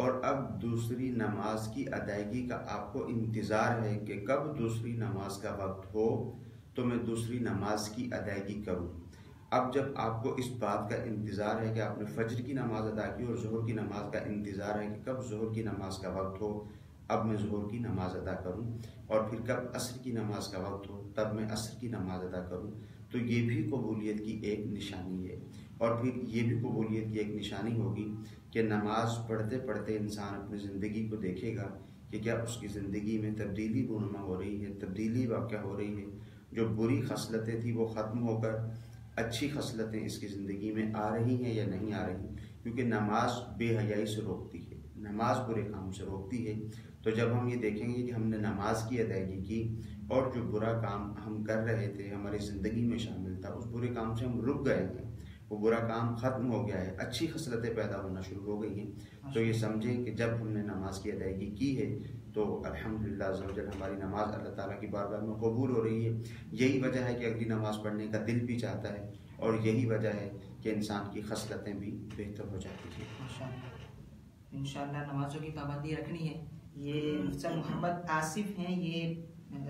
اور اب دوسری نماز کی ادائیگی کا آپ کو انتظار ہے کہ کب دوسری نماز کا وقت ہو تو میں دوسری نماز کی ادائیگی کروں۔ اب جب آپ کو اس بات کا انتظار ہے کہ آپ نے فجر کی نماز ادا کی اور ظہر کی نماز کا انتظار ہے کہ کب ظہر کی نماز کا وقت ہو، اب میں ظہر کی نماز ادا کروں، اور پھر کب عصر کی نماز کا وقت ہو تب میں عصر کی نماز ادا کروں، تو یہ بھی قبولیت کی ایک نشانی ہے۔ اور پھر یہ بھی قبولیت کی ایک نشانی ہوگی کہ نماز پڑھتے پڑھتے انسان اپنی زندگی کو دیکھے گا کہ کیا اس کی زندگی میں تبدیلی رونما ہو رہی ہے، تبدیلی واقع ہو رہی ہے، جو بری خصلتیں تھیں وہ ختم ہو کر اچھی خصلتیں اس کی زندگی میں آ رہی ہیں یا نہیں آ رہی، کیونکہ نماز بے حیائی سے روکتی ہے، نماز برے کام سے روکتی ہے۔ تو جب ہم یہ دیکھیں گے کہ ہم نے نماز کی ادائیگی کی اور جو برا کام ہم کر رہے تھے ہماری زندگی میں شامل تھا، اس برے کام سے ہم رک گئے ہیں، وہ برا کام ختم ہو گیا ہے، اچھی خصلتیں پیدا ہونا شروع ہو گئی ہیں، تو یہ سمجھیں کہ جب ہم نے نماز کی ادائیگی کی ہے تو الحمدللہ عز و جل ہماری نماز اللہ تعالیٰ کی بارگاہ میں قبول ہو رہی ہے۔ یہی وجہ ہے کہ اگلی نماز پڑھنے کا دل بھی چاہتا ہے، اور یہی وجہ ہے کہ انسان کی خصلتیں بھی بہتر ہو جاتی ہیں۔ انشاءاللہ نمازوں کی پابندی رکھنی ہے۔ یہ مفتی محمد آصف ہیں، یہ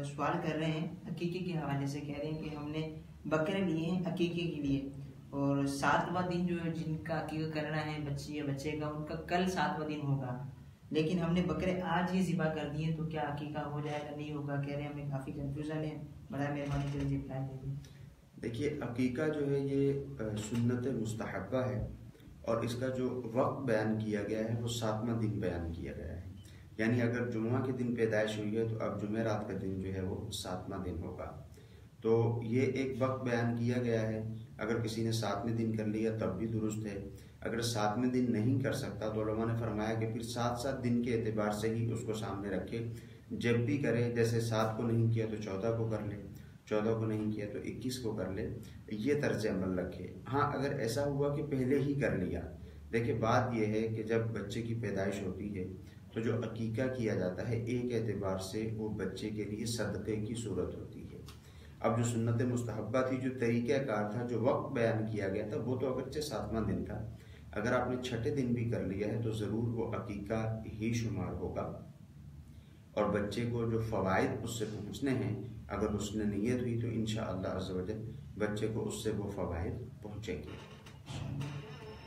سوال کر رہے ہیں عقیقے کے حوالے سے، کہہ رہے ہیں کہ ہم نے بکرے لیے ہیں عقیقے کے لیے، اور 7واں دن جو جن کا عقیقہ کرنا ہے بچی یا بچے کا، ان کا کل 7واں دن ہوگا، لیکن ہم نے بکرے آج ہی ذبح کر دیے، تو کیا عقیقہ ہو جائے گا نہیں ہوگا؟ کہہ رہے ہیں ہمیں کافی کنفیوژن ہے، بڑا مہربانی کر رپلائی دے دیں۔ دیکھیے عقیقہ جو ہے یہ سنت مستحبہ ہے، اور اس کا جو وقت بیان کیا گیا ہے وہ 7واں دن بیان کیا گیا ہے، یعنی اگر جمعہ کے دن پیدائش ہوئی ہے تو اب جمعرات کا دن جو ہے وہ 7واں دن ہوگا، تو یہ ایک وقت بیان کیا گیا ہے۔ اگر کسی نے 7ویں دن کر لیا تب بھی درست ہے، اگر 7ویں دن نہیں کر سکتا تو علماء نے فرمایا کہ پھر 7 دن کے اعتبار سے ہی اس کو سامنے رکھے، جب بھی کرے، جیسے 7 کو نہیں کیا تو 14 کو کر لے، 14 کو نہیں کیا تو 21 کو کر لے، یہ طرز عمل رکھے۔ ہاں اگر ایسا ہوا کہ پہلے ہی کر لیا، دیکھیں بات یہ ہے کہ جب بچے کی پیدائش ہوتی ہے تو جو عقیقہ کیا جاتا ہے ایک اعتبار سے وہ بچے کے لیے صدقے کی صورت ہوتی ہے۔ اب جو سنت مستحبہ تھی، جو طریقہ کار تھا، جو وقت بیان کیا گیا تھا، وہ تو اگرچہ 7واں دن تھا، اگر آپ نے 6 دن بھی کر لیا ہے تو ضرور وہ عقیقہ ہی شمار ہوگا، اور بچے کو جو فوائد اس سے پہنچنے ہیں اگر اس نے نیت ہوئی تو انشاءاللہ عز و جل بچے کو اس سے وہ فوائد پہنچیں گے۔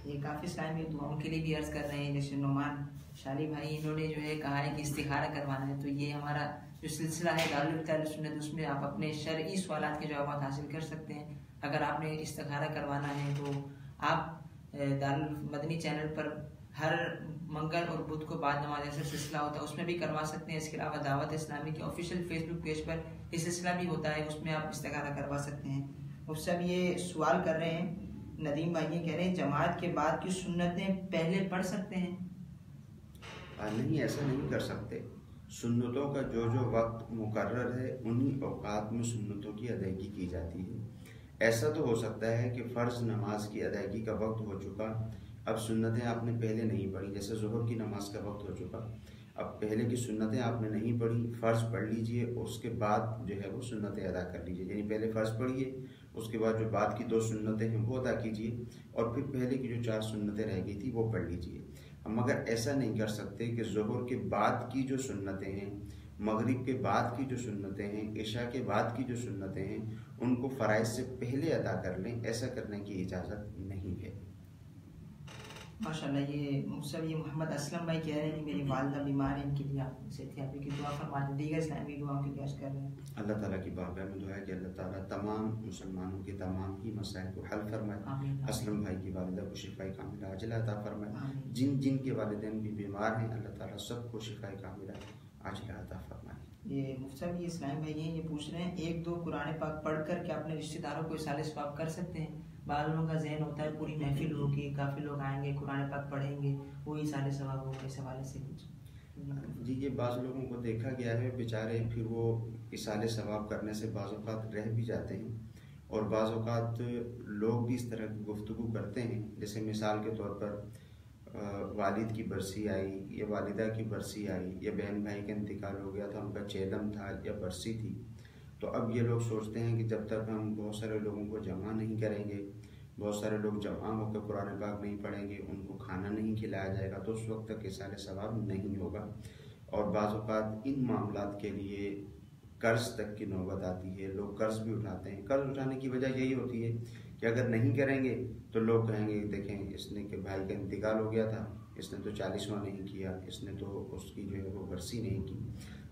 یہ کافی سارے میں دعاؤں کے لیے بھی عرض کر رہے ہیں، جیسے نعمان شالی بھائی انہوں نے جو ہے کہا ہے کہ استخارہ کروانا ہے، تو یہ ہمارا جو سلسلہ ہے دارالفتہ سنت، اس میں آپ اپنے شرعی سوالات کے جوابات حاصل کر سکتے ہیں۔ اگر آپ نے استخارہ کروانا ہے تو آپ دارالمدنی چینل پر ہر منگل اور بدھ کو بعد نماز ایسا سلسلہ ہوتا ہے، اس میں بھی کروا سکتے ہیں۔ اس کے علاوہ دعوت اسلامی کے آفیشیل فیس بک پیج پر یہ سلسلہ بھی ہوتا ہے، اس میں آپ استخارہ کروا سکتے ہیں۔ اور سب یہ سوال کر رہے ہیں، ندیم بھائی یہ کہہ رہے ہیں جماعت کے بعد کی سنتیں پہلے پڑھ سکتے ہیں؟ نہیں، ایسا نہیں کر سکتے۔ سنتوں کا جو وقت مقرر ہے انہی اوقات میں سنتوں کی ادائیگی کی جاتی ہے۔ ایسا تو ہو سکتا ہے کہ فرض نماز کی ادائیگی کا وقت ہو چکا، اب سنتیں آپ نے پہلے نہیں پڑھی، جیسے ظہر کی نماز کا وقت ہو چکا، اب پہلے کی سنتیں آپ نے نہیں پڑھی، فرض پڑھ لیجئے، اس کے بعد جو ہے وہ سنتیں ادا کر لیجئے، یعنی پہلے فرض پڑھیے، اس کے بعد جو بعد کی 2 سنتیں ہیں وہ ادا کیجئے، اور پھر پہلے کی جو 4 سنتیں رہ گئی تھی وہ پڑھ لیجئے۔ ہم مگر ایسا نہیں کر سکتے کہ ظہر کے بعد کی جو سنتیں ہیں، مغرب کے بعد کی جو سنتیں ہیں، عشاء کے بعد کی جو سنتیں ہیں، ان کو فرائض سے پہلے ادا کر لیں، ایسا کرنے کی اجازت نہیں ہے۔ ماشاءاللہ، یہ محمد اسلم بھائی کہہ رہے ہیں کہ میری والدہ بیمار ہیں، ان کے لیے آپ سے تھراپی کی دعا فرما دیں، دیگر اسلامی دعاؤں کے لیے عرض کر رہے ہیں۔ اللہ تعالیٰ کی بارگاہ میں دعا ہے کہ اللہ تعالیٰ تمام مسلمانوں کے تمام ہی مسائل کو حل فرمائے، اسلم بھائی کی والدہ کو شفاء کاملہ عاجلہ عطا فرمائے، جن کے والدین بھی بیمار ہیں اللہ تعالیٰ سب کو شفاء کاملہ عاجلہ عطا فرمائے۔ یہ مفتی یہ اسلام بھائی ہیں، یہ پوچھ رہے ہیں 1-2 قرآن پاک پڑھ کر کیا اپنے رشتہ داروں کو اصالہ ثواب کر سکتے ہیں؟ بعض لوگوں کا ذہن ہوتا ہے پوری محفل ہوگی، کافی لوگ آئیں گے، قرآن پاک پڑھیں گے، وہی اصالہ ثواب ہوگا، اس حوالے سے کچھ؟ جی، یہ بعض لوگوں کو دیکھا گیا ہے بیچارے پھر وہ اصالہ ثواب کرنے سے بعض اوقات رہ بھی جاتے ہیں، اور بعض اوقات لوگ بھی اس طرح کی گفتگو کرتے ہیں، جیسے مثال کے طور پر والد کی برسی آئی یا والدہ کی برسی آئی یا بہن بھائی کا انتقال ہو گیا تھا، ان کا چیلم تھا یا برسی تھی، تو اب یہ لوگ سوچتے ہیں کہ جب تک ہم بہت سارے لوگوں کو جمع نہیں کریں گے بہت سارے لوگ جمع ہو کے قرآن پاک نہیں پڑھیں گے، ان کو کھانا نہیں کھلایا جائے گا تو اس وقت تک ایصال ثواب نہیں ہوگا۔ اور بعض اوقات ان معاملات کے لیے قرض تک کی نوبت آتی ہے، لوگ قرض بھی اٹھاتے ہیں۔ قرض اٹھانے کی وجہ یہی ہوتی ہے کہ اگر نہیں کریں گے تو لوگ کہیں گے دیکھیں اس نے کہ بھائی کا انتقال ہو گیا تھا، اس نے تو 40واں نہیں کیا، اس نے تو اس کی جو ہے وہ برسی نہیں کی۔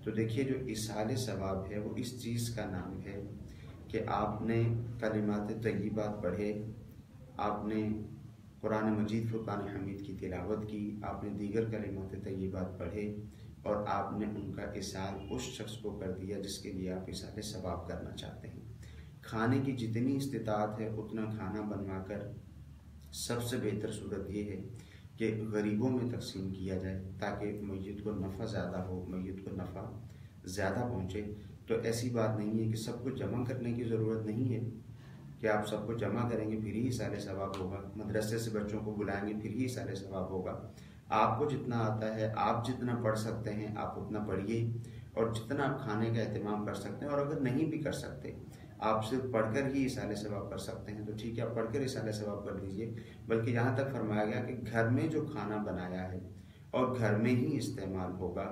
تو دیکھیے جو ایصال ثواب ہے وہ اس چیز کا نام ہے کہ آپ نے کلمات طیبات پڑھے، آپ نے قرآن مجید فرقان حمید کی تلاوت کی، آپ نے دیگر کلمات طیبات پڑھے اور آپ نے ان کا ایصال اس شخص کو کر دیا جس کے لیے آپ ایصال ثواب کرنا چاہتے ہیں۔ کھانے کی جتنی استطاعت ہے اتنا کھانا بنوا کر سب سے بہتر صورت یہ ہے کہ غریبوں میں تقسیم کیا جائے تاکہ میت کو نفع زیادہ ہو، میت کو نفع زیادہ پہنچے۔ تو ایسی بات نہیں ہے کہ سب کو جمع کرنے کی ضرورت نہیں ہے کہ آپ سب کو جمع کریں گے پھر ہی ایصال ثواب ہوگا، مدرسے سے بچوں کو بلائیں گے پھر ہی ایصال ثواب ہوگا۔ آپ کو جتنا آتا ہے، آپ جتنا پڑھ سکتے ہیں آپ اتنا پڑھیے، اور جتنا آپ کھانے کا اہتمام کر سکتے ہیں، اور اگر نہیں بھی کر سکتے آپ صرف پڑھ کر ہی ایصال ثواب کر سکتے ہیں تو ٹھیک ہے، آپ پڑھ کر ایصال ثواب کر لیجیے۔ بلکہ یہاں تک فرمایا گیا کہ گھر میں جو کھانا بنایا ہے اور گھر میں ہی استعمال ہوگا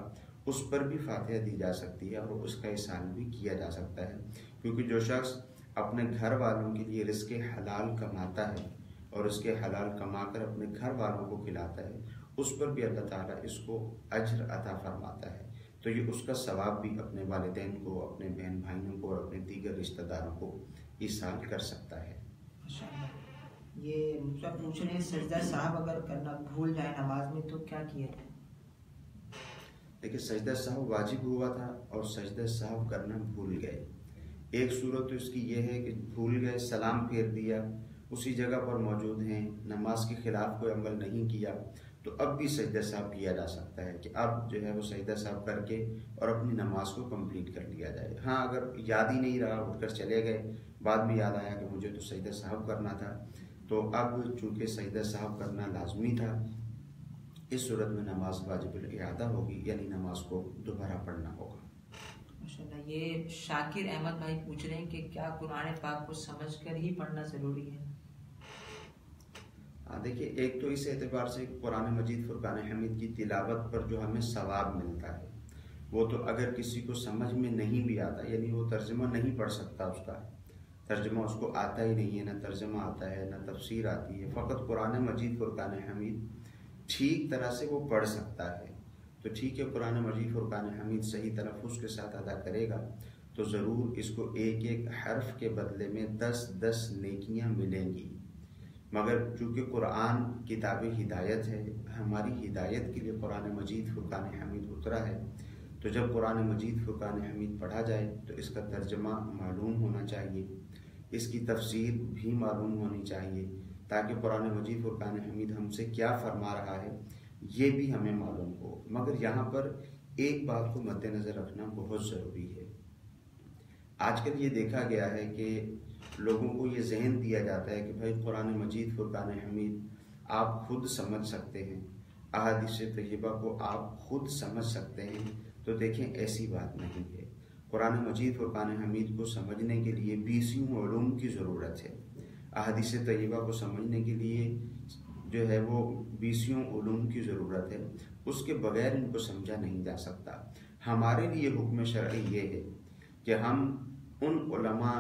اس پر بھی فاتحہ دی جا سکتی ہے اور اس کا ایصال بھی کیا جا سکتا ہے، کیونکہ جو شخص اپنے گھر والوں کے لیے رزق حلال کماتا ہے اور اس کے حلال کما کر اپنے گھر والوں کو کھلاتا ہے اس پر بھی اللہ تعالیٰ اس کو اجر عطا فرماتا ہے۔ تو یہ اس کا ثواب بھی اپنے والدین کو، اپنے بہن بھائیوں کو اور اپنے دیگر رشتہ داروں کو ایصال کر سکتا ہے۔ یہ پوچھ رہے ہیں سجدہ صاحب اگر کرنا بھول جائے نماز میں تو کیا کیا جائے؟ دیکھیں سجدہ صاحب واجب ہوا تھا اور سجدہ صاحب کرنا بھول گئے۔ ایک صورت تو اس کی یہ ہے کہ بھول گئے، سلام پھیر دیا، اسی جگہ پر موجود ہیں، نماز کے خلاف کوئی عمل نہیں کیا، تو اب بھی سجدہ صاحب کیا جا سکتا ہے کہ اب جو ہے وہ سجدہ صاحب کر کے اور اپنی نماز کو کمپلیٹ کر لیا جائے۔ ہاں اگر یاد ہی نہیں رہا، اٹھ کر چلے گئے، بعد میں یاد آیا کہ مجھے تو سجدہ صاحب کرنا تھا، تو اب چونکہ سجدہ صاحب کرنا لازمی تھا اس صورت میں نماز واجب الاعادہ ہوگی، یعنی نماز کو دوبارہ پڑھنا ہوگا۔ ماشاءاللہ۔ یہ شاکر احمد بھائی پوچھ رہے ہیں کہ کیا قرآن پاک کو سمجھ کر ہی پڑھنا ضروری ہے؟ دیکھیے ایک تو اس اعتبار سے قرآن مجید فرقان حمید کی تلاوت پر جو ہمیں ثواب ملتا ہے وہ تو اگر کسی کو سمجھ میں نہیں بھی آتا، یعنی وہ ترجمہ نہیں پڑھ سکتا، اس کا ترجمہ اس کو آتا ہی نہیں ہے، نہ ترجمہ آتا ہے نہ تفسیر آتی ہے، فقط قرآن مجید فرقان حمید ٹھیک طرح سے وہ پڑھ سکتا ہے، تو ٹھیک ہے قرآن مجید فرقان حمید صحیح تلفظ کے ساتھ ادا کرے گا تو ضرور اس کو ایک ایک حرف کے بدلے میں 10 نیکیاں ملیں گی۔ مگر چونکہ قرآن کتاب ہدایت ہے، ہماری ہدایت کے لیے قرآن مجید فرقان حمید اترا ہے، تو جب قرآن مجید فرقان حمید پڑھا جائے تو اس کا ترجمہ معلوم ہونا چاہیے، اس کی تفسیر بھی معلوم ہونی چاہیے، تاکہ قرآن مجید فرقان حمید ہم سے کیا فرما رہا ہے یہ بھی ہمیں معلوم ہو۔ مگر یہاں پر ایک بات کو مد نظر رکھنا بہت ضروری ہے۔ آج کل یہ دیکھا گیا ہے کہ لوگوں کو یہ ذہن دیا جاتا ہے کہ بھائی قرآن مجید فرقان حمید آپ خود سمجھ سکتے ہیں، احادیث طیبہ کو آپ خود سمجھ سکتے ہیں، تو دیکھیں ایسی بات نہیں ہے۔ قرآن مجید فرقان حمید کو سمجھنے کے لیے 20 علوم کی ضرورت ہے، احادیث طیبہ کو سمجھنے کے لیے جو ہے وہ 20 علوم کی ضرورت ہے، اس کے بغیر ان کو سمجھا نہیں جا سکتا۔ ہمارے لیے حکم شرعی یہ ہے کہ ہم ان علماء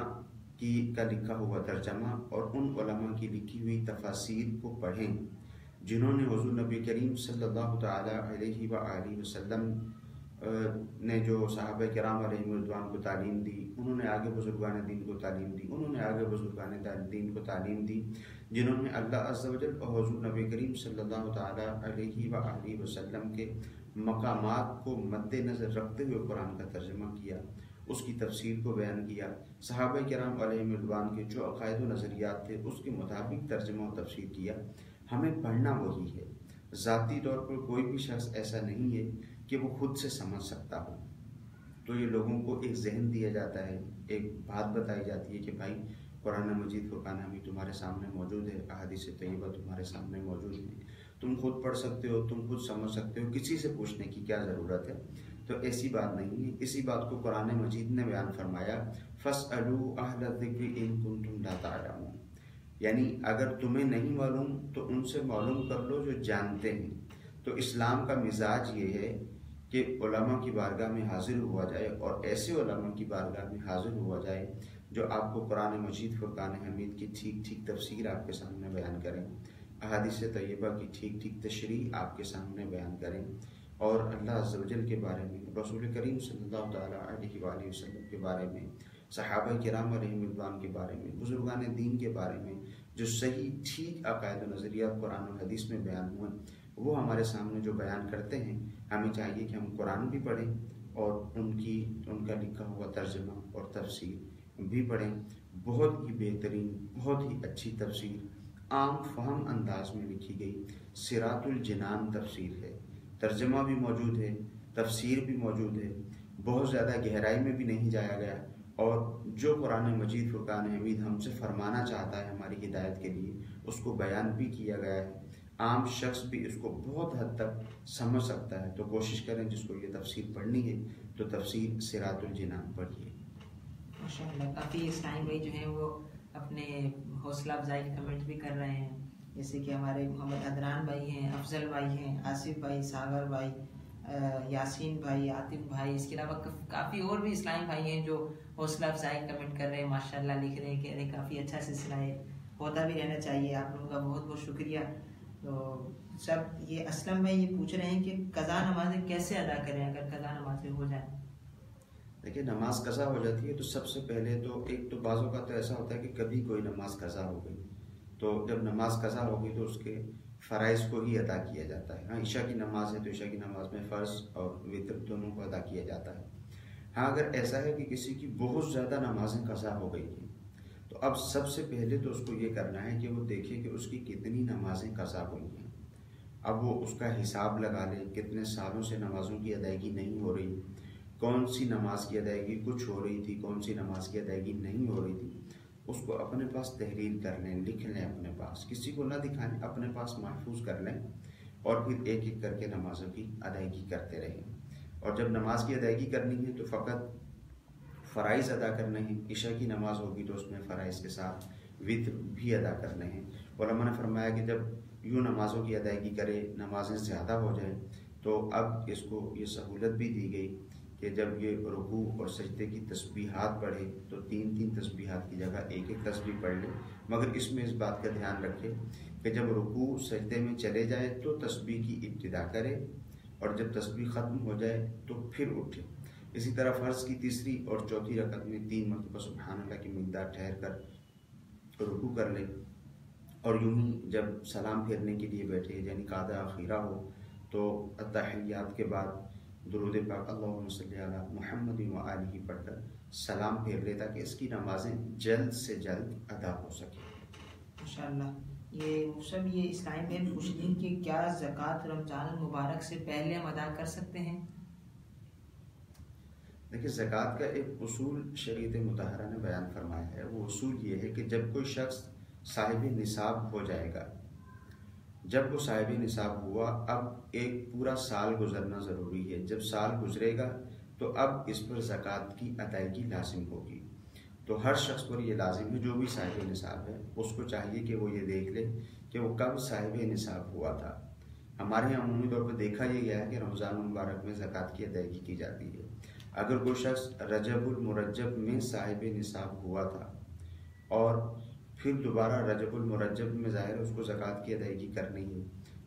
کا لکھا ہوا ترجمہ اور ان علماء کی لکھی ہوئی تفاسیر کو پڑھیں جنہوں نے حضور نبی کریم صلی اللہ تعالی علیہ وآلہ وسلم نے جو صحابہ کرام علیہ رضوان کو تعلیم دی، انہوں نے آگے بزرگان دین کو تعلیم دی، انہوں نے آگے بزرگان دین کو تعلیم دی، جنہوں نے اللہ عز و جل اور حضور نبی کریم صلی اللہ تعالی علیہ وآلہ وسلم کے مقامات کو مد نظر رکھتے ہوئے قرآن کا ترجمہ کیا، اس کی تفسیر کو بیان کیا، صحابہ کرام علیہ رضوان کے جو عقائد و نظریات تھے اس کے مطابق ترجمہ و تفسیر کیا۔ ہمیں پڑھنا وہی ہے، ذاتی طور پر کوئی بھی شخص ایسا نہیں ہے کہ وہ خود سے سمجھ سکتا ہو۔ تو یہ لوگوں کو ایک ذہن دیا جاتا ہے، ایک بات بتائی جاتی ہے کہ بھائی قرآن مجید فرقان حمید تمہارے سامنے موجود ہے، احادیث طیبہ تمہارے سامنے موجود ہے، تم خود پڑھ سکتے ہو، تم خود سمجھ سکتے ہو، کسی سے پوچھنے کی کیا ضرورت ہے؟ تو ایسی بات نہیں ہے۔ اسی بات کو قرآن مجید نے بیان فرمایا، فَاسْأَلُوا أَهْلَ الذِّكْرِ إِن كُنتُمْ لَا تَعْلَمُونَ، یعنی اگر تمہیں نہیں معلوم تو ان سے معلوم کر لو جو جانتے ہیں۔ تو اسلام کا مزاج یہ ہے کہ علماء کی بارگاہ میں حاضر ہوا جائے، اور ایسے علماء کی بارگاہ میں حاضر ہوا جائے جو آپ کو قرآن مجید فرقان حمید کی ٹھیک ٹھیک تفسیر آپ کے سامنے بیان کریں، احادیث طیبہ کی ٹھیک ٹھیک تشریح آپ کے سامنے بیان کریں، اور اللہ عز و جل کے بارے میں، رسول کریم صلی اللہ تعالیٰ علیہ وآلہ وسلم کے بارے میں، صحابہ کرام علیہم رضوان کے بارے میں، بزرگان دین کے بارے میں جو صحیح ٹھیک عقائد و نظریات قرآن و حدیث میں بیان ہوئے وہ ہمارے سامنے جو بیان کرتے ہیں، ہمیں چاہیے کہ ہم قرآن بھی پڑھیں اور ان کا لکھا ہوا ترجمہ اور تفسیر بھی پڑھیں۔ بہت ہی بہترین، بہت ہی اچھی تفسیر عام فہم انداز میں لکھی گئی صراط الجنان تفسیر ہے، ترجمہ بھی موجود ہے، تفسیر بھی موجود ہے، بہت زیادہ گہرائی میں بھی نہیں جایا گیا، اور جو قرآن مجید فرقان حمید ہم سے فرمانا چاہتا ہے ہماری ہدایت کے لیے اس کو بیان بھی کیا گیا ہے۔ عام شخص بھی اس کو بہت حد تک سمجھ سکتا ہے، تو کوشش کریں جس کو یہ تفسیر پڑھنی ہے تو تفسیر صراط الجنان پڑھیے۔ ماشاء اللہ، کافی اسلام بھائی جو ہیں وہ اپنے حوصلہ افزائی کمنٹ بھی کر رہے ہیں، جیسے کہ ہمارے محمد عدنان بھائی ہیں، افضل بھائی ہیں، آصف بھائی، ساگر بھائی، یاسین بھائی، عاطف بھائی، اس کے علاوہ کافی اور بھی اسلام بھائی ہیں جو حوصلہ افزائی کمنٹ کر رہے ہیں، ماشاء اللہ لکھ رہے ہیں کہ کافی اچھا سلسلہ ہے، ہوتا بھی رہنا چاہیے۔ آپ لوگوں کا بہت بہت شکریہ۔ تو سب یہ اسلم بھائی یہ پوچھ رہے ہیں کہ قضا نمازیں کیسے ادا کریں اگر قضا نمازیں ہو جائیں؟ دیکھیے، نماز قضا ہو جاتی ہے تو سب سے پہلے تو ایک تو بعضوں کا تو ایسا ہوتا ہے کہ کبھی کوئی نماز قضا ہو گئی، تو جب نماز قضا ہو گئی تو اس کے فرائض کو ہی ادا کیا جاتا ہے۔ ہاں، عشاء کی نماز ہے تو عشاء کی نماز میں فرض اور وتر دونوں کو ادا کیا جاتا ہے۔ ہاں، اگر ایسا ہے کہ کسی کی بہت زیادہ نمازیں قضا ہو گئی ہیں تو اب سب سے پہلے تو اس کو یہ کرنا ہے کہ وہ دیکھے کہ اس کی کتنی نمازیں قضا ہوئی ہیں۔ اب وہ اس کا حساب لگا لے، کتنے سالوں سے نمازوں کی ادائیگی نہیں ہو رہی، کون سی نماز کی ادائیگی کچھ ہو رہی تھی، کون سی نماز کی ادائیگی نہیں ہو رہی تھی، اس کو اپنے پاس تحریر کر لیں، لکھ لیں اپنے پاس، کسی کو نہ دکھائیں، اپنے پاس محفوظ کر لیں، اور پھر ایک ایک کر کے نمازوں کی ادائیگی کرتے رہیں۔ اور جب نماز کی ادائیگی کرنی ہے تو فقط فرائض ادا کرنے ہیں۔ عشاء کی نماز ہوگی تو اس میں فرائض کے ساتھ وتر بھی ادا کرنے ہیں۔ علماء نے فرمایا کہ جب یوں نمازوں کی ادائیگی کرے، نمازیں زیادہ ہو جائیں، تو اب اس کو یہ سہولت بھی دی گئی کہ جب یہ رکوع اور سجدے کی تسبیحات پڑھے تو 3 تسبیحات کی جگہ ایک تسبیح پڑھ لے، مگر اس میں اس بات کا دھیان رکھے کہ جب رکوع سجدے میں چلے جائے تو تسبیح کی ابتدا کرے، اور جب تسبیح ختم ہو جائے تو پھر اٹھے۔ اسی طرح فرض کی تیسری اور چوتھی رکعت میں 3 مرتبہ سبحان اللہ کی مقدار ٹھہر کر رکوع کر لے، اور یوں ہی جب سلام پھیرنے کے لیے بیٹھے، یعنی قعدہ اخیرہ ہو، تو التحیات کے بعد درود پاک اللہم صلی علی محمد و آلہ پڑھ کر سلام پھیر لے تاکہ اس کی نمازیں جلد سے جلد ادا ہو سکیں۔ ماشاءاللہ، یہ سب یہ اسلام میں پوچھ دیں کہ کیا زکوٰۃ رمضان المبارک سے پہلے ہم ادا کر سکتے ہیں؟ دیکھیے، زکوٰۃ کا ایک اصول شریعت مطہرہ نے بیان فرمایا ہے۔ وہ اصول یہ ہے کہ جب کوئی شخص صاحب نصاب ہو جائے گا، جب وہ صاحب نصاب ہوا، اب ایک پورا سال گزرنا ضروری ہے۔ جب سال گزرے گا تو اب اس پر زکوٰۃ کی ادائیگی لازم ہوگی۔ تو ہر شخص پر یہ لازم ہے جو بھی صاحب نصاب ہے، اس کو چاہیے کہ وہ یہ دیکھ لے کہ وہ کب صاحب نصاب ہوا تھا۔ ہمارے یہاں عمومی طور پر دیکھا یہ گیا ہے کہ رمضان المبارک میں زکوٰۃ کی ادائیگی کی جاتی ہے۔ اگر کوئی شخص رجب المرجب میں صاحب نصاب ہوا تھا اور پھر دوبارہ رجب المرجب میں ظاہر ہے اس کو زکوٰۃ کی ادائیگی کرنی ہے،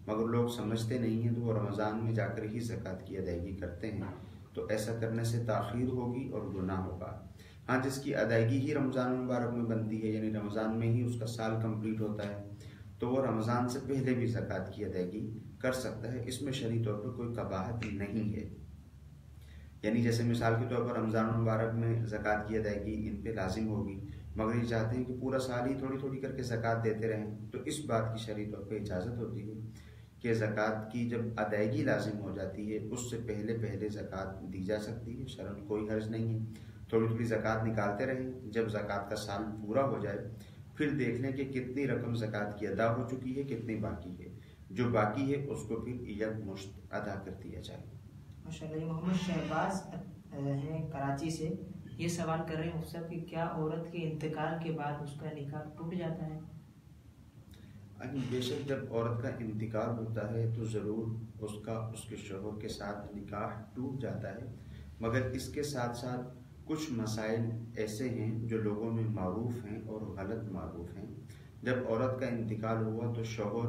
مگر لوگ سمجھتے نہیں ہیں تو وہ رمضان میں جا کر ہی زکوٰۃ کی ادائیگی کرتے ہیں، تو ایسا کرنے سے تاخیر ہوگی اور گناہ ہوگا۔ ہاں، جس کی ادائیگی ہی رمضان المبارک میں بنتی ہے، یعنی رمضان میں ہی اس کا سال کمپلیٹ ہوتا ہے، تو وہ رمضان سے پہلے بھی زکوٰۃ کی ادائیگی کر سکتا ہے۔ اس میں شرعی طور پر کوئی قباحت نہیں ہے۔ یعنی جیسے مثال کے طور پر رمضان المبارک میں زکوٰۃ کی ادائیگی ان پہ لازم ہوگی، مگر یہ چاہتے ہیں کہ پورا سال ہی تھوڑی تھوڑی کر کے زکوٰۃ دیتے رہیں، تو اس بات کی شرعی طور پہ اجازت ہوتی ہے کہ زکوٰۃ کی جب ادائیگی لازم ہو جاتی ہے اس سے پہلے زکوٰۃ دی جا سکتی ہے، شرعاً کوئی حرج نہیں ہے۔ تھوڑی تھوڑی زکوٰۃ نکالتے رہیں، جب زکوٰۃ کا سال پورا ہو جائے پھر دیکھ لیں کہ کتنی رقم زکوٰۃ کی ادا ہو چکی ہے، کتنی باقی ہے، جو باقی ہے اس کو پھر یکمشت ادا کر دیا جائے۔ ماشاءاللہ، محمد شہباز ہیں کراچی سے، یہ سوال کر رہے ہیں مفتی صاحب کہ کیا عورت کے انتقال کے بعد اس کا نکاح ٹوٹ جاتا ہے؟ بے شک جب عورت کا انتقال ہوتا ہے تو ضرور اس کے شوہر کے ساتھ نکاح ٹوٹ جاتا ہے، مگر اس کے ساتھ ساتھ کچھ مسائل ایسے ہیں جو لوگوں میں معروف ہیں اور غلط معروف ہیں۔ جب عورت کا انتقال ہوا تو شوہر،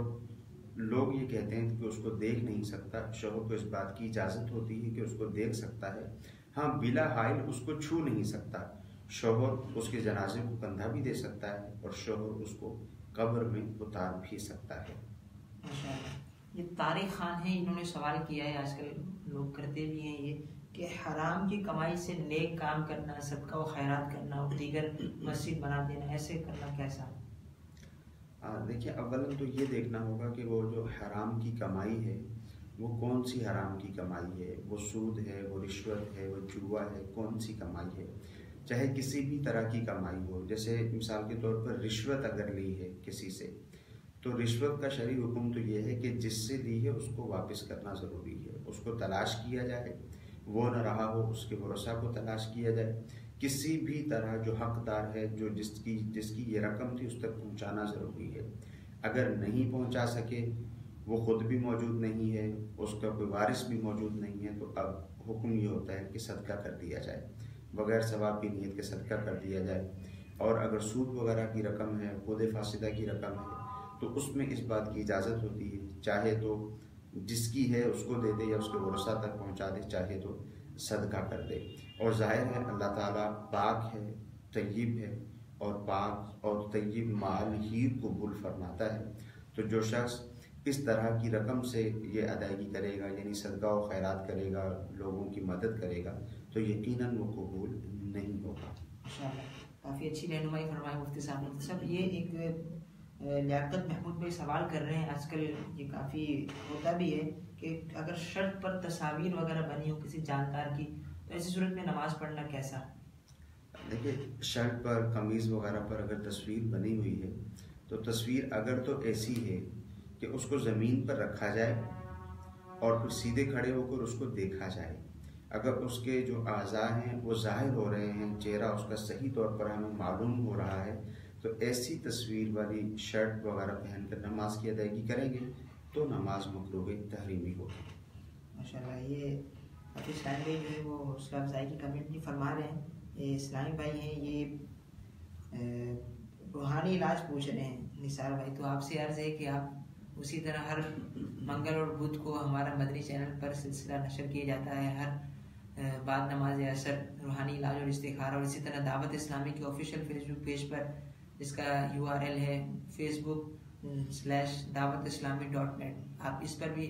لوگ یہ کہتے ہیں کہ اس کو دیکھ نہیں سکتا، شوہر کو اس بات کی اجازت ہوتی ہے کہ اس کو دیکھ سکتا ہے، ہاں بلا حائل اس کو چھو نہیں سکتا۔ شوہر اس کے جنازے کو کندھا بھی دے سکتا ہے اور شوہر اس کو قبر میں اتار بھی سکتا ہے۔ ماشاءاللہ، یہ طارق خان ہے، انہوں نے سوال کیا ہے، آج کل لوگ کرتے بھی ہیں یہ، کہ حرام کی کمائی سے نیک کام کرنا، صدقہ و خیرات کرنا اور دیگر مسجد بنا دینا، ایسے کرنا کیسا؟ دیکھیے، اولا تو یہ دیکھنا ہوگا کہ وہ جو حرام کی کمائی ہے وہ کون سی حرام کی کمائی ہے، وہ سود ہے، وہ رشوت ہے، وہ جوا ہے، کون سی کمائی ہے۔ چاہے کسی بھی طرح کی کمائی ہو، جیسے مثال کے طور پر رشوت اگر لی ہے کسی سے، تو رشوت کا شرعی حکم تو یہ ہے کہ جس سے لی ہے اس کو واپس کرنا ضروری ہے، اس کو تلاش کیا جائے، وہ نہ رہا ہو اس کے ورثاء کو تلاش کیا جائے، کسی بھی طرح جو حقدار ہے، جو جس کی یہ رقم تھی اس تک پہنچانا ضروری ہے۔ اگر نہیں پہنچا سکے، وہ خود بھی موجود نہیں ہے، اس کا کوئی وارث بھی موجود نہیں ہے، تو اب حکم یہ ہوتا ہے کہ صدقہ کر دیا جائے، بغیر ثواب کی نیت کے صدقہ کر دیا جائے۔ اور اگر سود وغیرہ کی رقم ہے، خود فاسدہ کی رقم ہے، تو اس میں اس بات کی اجازت ہوتی ہے، چاہے تو جس کی ہے اس کو دے دے یا اس کے ورثاء تک پہنچا دے، چاہے تو صدقہ کر دے۔ اور ظاہر ہے اللہ تعالیٰ پاک ہے، طیب ہے، اور پاک اور طیب مال ہی قبول فرماتا ہے۔ تو جو شخص اس طرح کی رقم سے یہ ادائیگی کرے گا، یعنی صدقہ و خیرات کرے گا، لوگوں کی مدد کرے گا، تو یقیناً وہ قبول نہیں ہوگا۔ ماشاءاللہ، کافی اچھی رہنمائی فرمائی مفتی صاحب۔ مفتی صاحب، یہ ایک لیاقت محمود بھائی سوال کر رہے ہیں، آج کل یہ کافی ہوتا بھی ہے کہ اگر شرط پر تصاویر وغیرہ بنی ہو کسی جاندار کی، تو ایسی صورت میں نماز پڑھنا کیسا؟ دیکھیے، شرٹ پر، قمیض وغیرہ پر اگر تصویر بنی ہوئی ہے تو تصویر اگر تو ایسی ہے کہ اس کو زمین پر رکھا جائے اور پھر سیدھے کھڑے ہو کر اس کو دیکھا جائے، اگر اس کے جو اعضاء ہیں وہ ظاہر ہو رہے ہیں، چہرہ اس کا صحیح طور پر ہمیں معلوم ہو رہا ہے، تو ایسی تصویر والی شرٹ وغیرہ پہن کر نماز کی ادائیگی کریں گے تو نماز مکروہ تحریمی ہوگی۔ ماشاءاللہ، یہ حافظ اسلام بھائی جو ہے وہ حوصلہ افزائی کی کمنٹ بھی فرما رہے ہیں۔ یہ اسلامی بھائی ہیں، یہ روحانی علاج پوچھ رہے ہیں نثار بھائی، تو آپ سے عرض ہے کہ آپ اسی طرح ہر منگل اور بدھ کو ہمارا مدنی چینل پر سلسلہ نشر کیا جاتا ہے، ہر بعد نماز عصر روحانی علاج اور استخارہ، اور اسی طرح دعوت اسلامی کے آفیشیل فیس بک پیج پر جس کا URL ہے facebook.com/dawatIslami.net، آپ اس پر بھی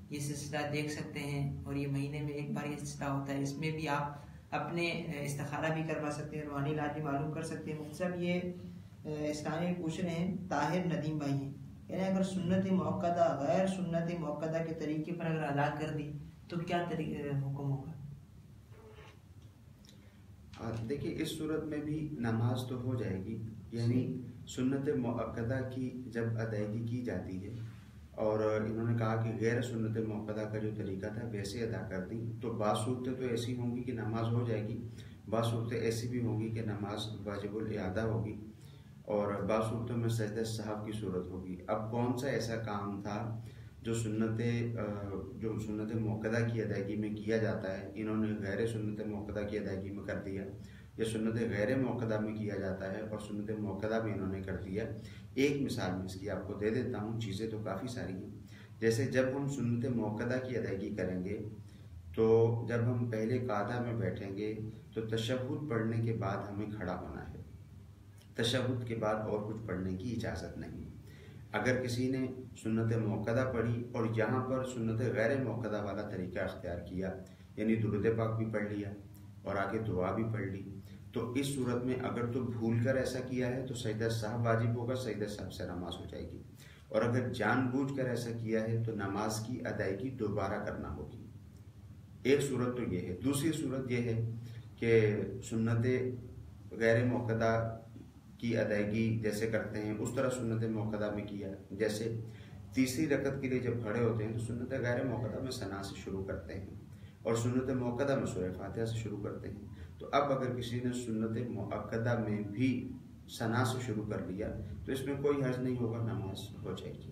یہ سلسلہ دیکھ سکتے ہیں، اور یہ مہینے میں ایک بار یہ سلسلہ ہوتا ہے، اس میں بھی آپ اپنے استخارہ بھی کروا سکتے ہیں، روحانی علاج بھی معلوم کر سکتے ہیں۔ مطلب یہ اسلامی پوچھ رہے ہیں، طاہر ندیم بھائی ہیں، یعنی اگر سنت موقدہ غیر سنت موقدہ کے طریقے پر اگر ادا کر دی تو کیا حکم ہوگا؟ دیکھیے، اس صورت میں بھی نماز تو ہو جائے گی، یعنی سنت موقدہ کی جب ادائیگی کی جاتی ہے، اور انہوں نے کہا کہ غیر سنت موقدہ کا جو طریقہ تھا ویسے ادا کر دیں، تو بعض صورتیں تو ایسی ہوں گی کہ نماز ہو جائے گی، بعض صورتیں ایسی بھی ہوں گی کہ نماز واجب الاعادہ ہوگی، اور بعض صورتوں میں سجدہ سہو کی صورت ہوگی۔ اب کون سا ایسا کام تھا جو سنت موقدہ کی ادائیگی میں کیا جاتا ہے، انہوں نے غیر سنت موقدہ کی ادائیگی میں کر دیا، یا سنت غیر موقدہ میں کیا جاتا ہے اور سنت موقدہ میں انہوں نے کر دیا۔ ایک مثال میں اس کی آپ کو دے دیتا ہوں، چیزیں تو کافی ساری ہیں۔ جیسے جب ہم سنت موقدہ کی ادائیگی کریں گے تو جب ہم پہلے قعدہ میں بیٹھیں گے تو تشہد پڑھنے کے بعد ہمیں کھڑا ہونا ہے، تشہد کے بعد اور کچھ پڑھنے کی اجازت نہیں۔ اگر کسی نے سنت موقدہ پڑھی اور یہاں پر سنت غیر موقدہ والا طریقہ اختیار کیا، یعنی درود پاک بھی پڑھ لیا اور آگے دعا بھی پڑھ لی، تو اس صورت میں اگر تو بھول کر ایسا کیا ہے تو سجدہ سہو واجب ہوگا، سجدہ سہو سے نماز ہو جائے گی، اور اگر جان بوجھ کر ایسا کیا ہے تو نماز کی ادائیگی دوبارہ کرنا ہوگی۔ ایک صورت تو یہ ہے۔ دوسری صورت یہ ہے کہ سنت غیر موقدہ کی ادائیگی جیسے کرتے ہیں اس طرح سنت موقدہ میں کیا، جیسے تیسری رکعت کے لیے جب کھڑے ہوتے ہیں تو سنت غیر موقدہ میں ثنا سے شروع کرتے ہیں اور سنت موقدہ میں سورہ فاتحہ سے شروع کرتے ہیں۔ تو اب اگر کسی نے سنت موقدہ میں بھی ثنا سے شروع کر لیا تو اس میں کوئی حرج نہیں ہوگا، نماز ہو جائے گی۔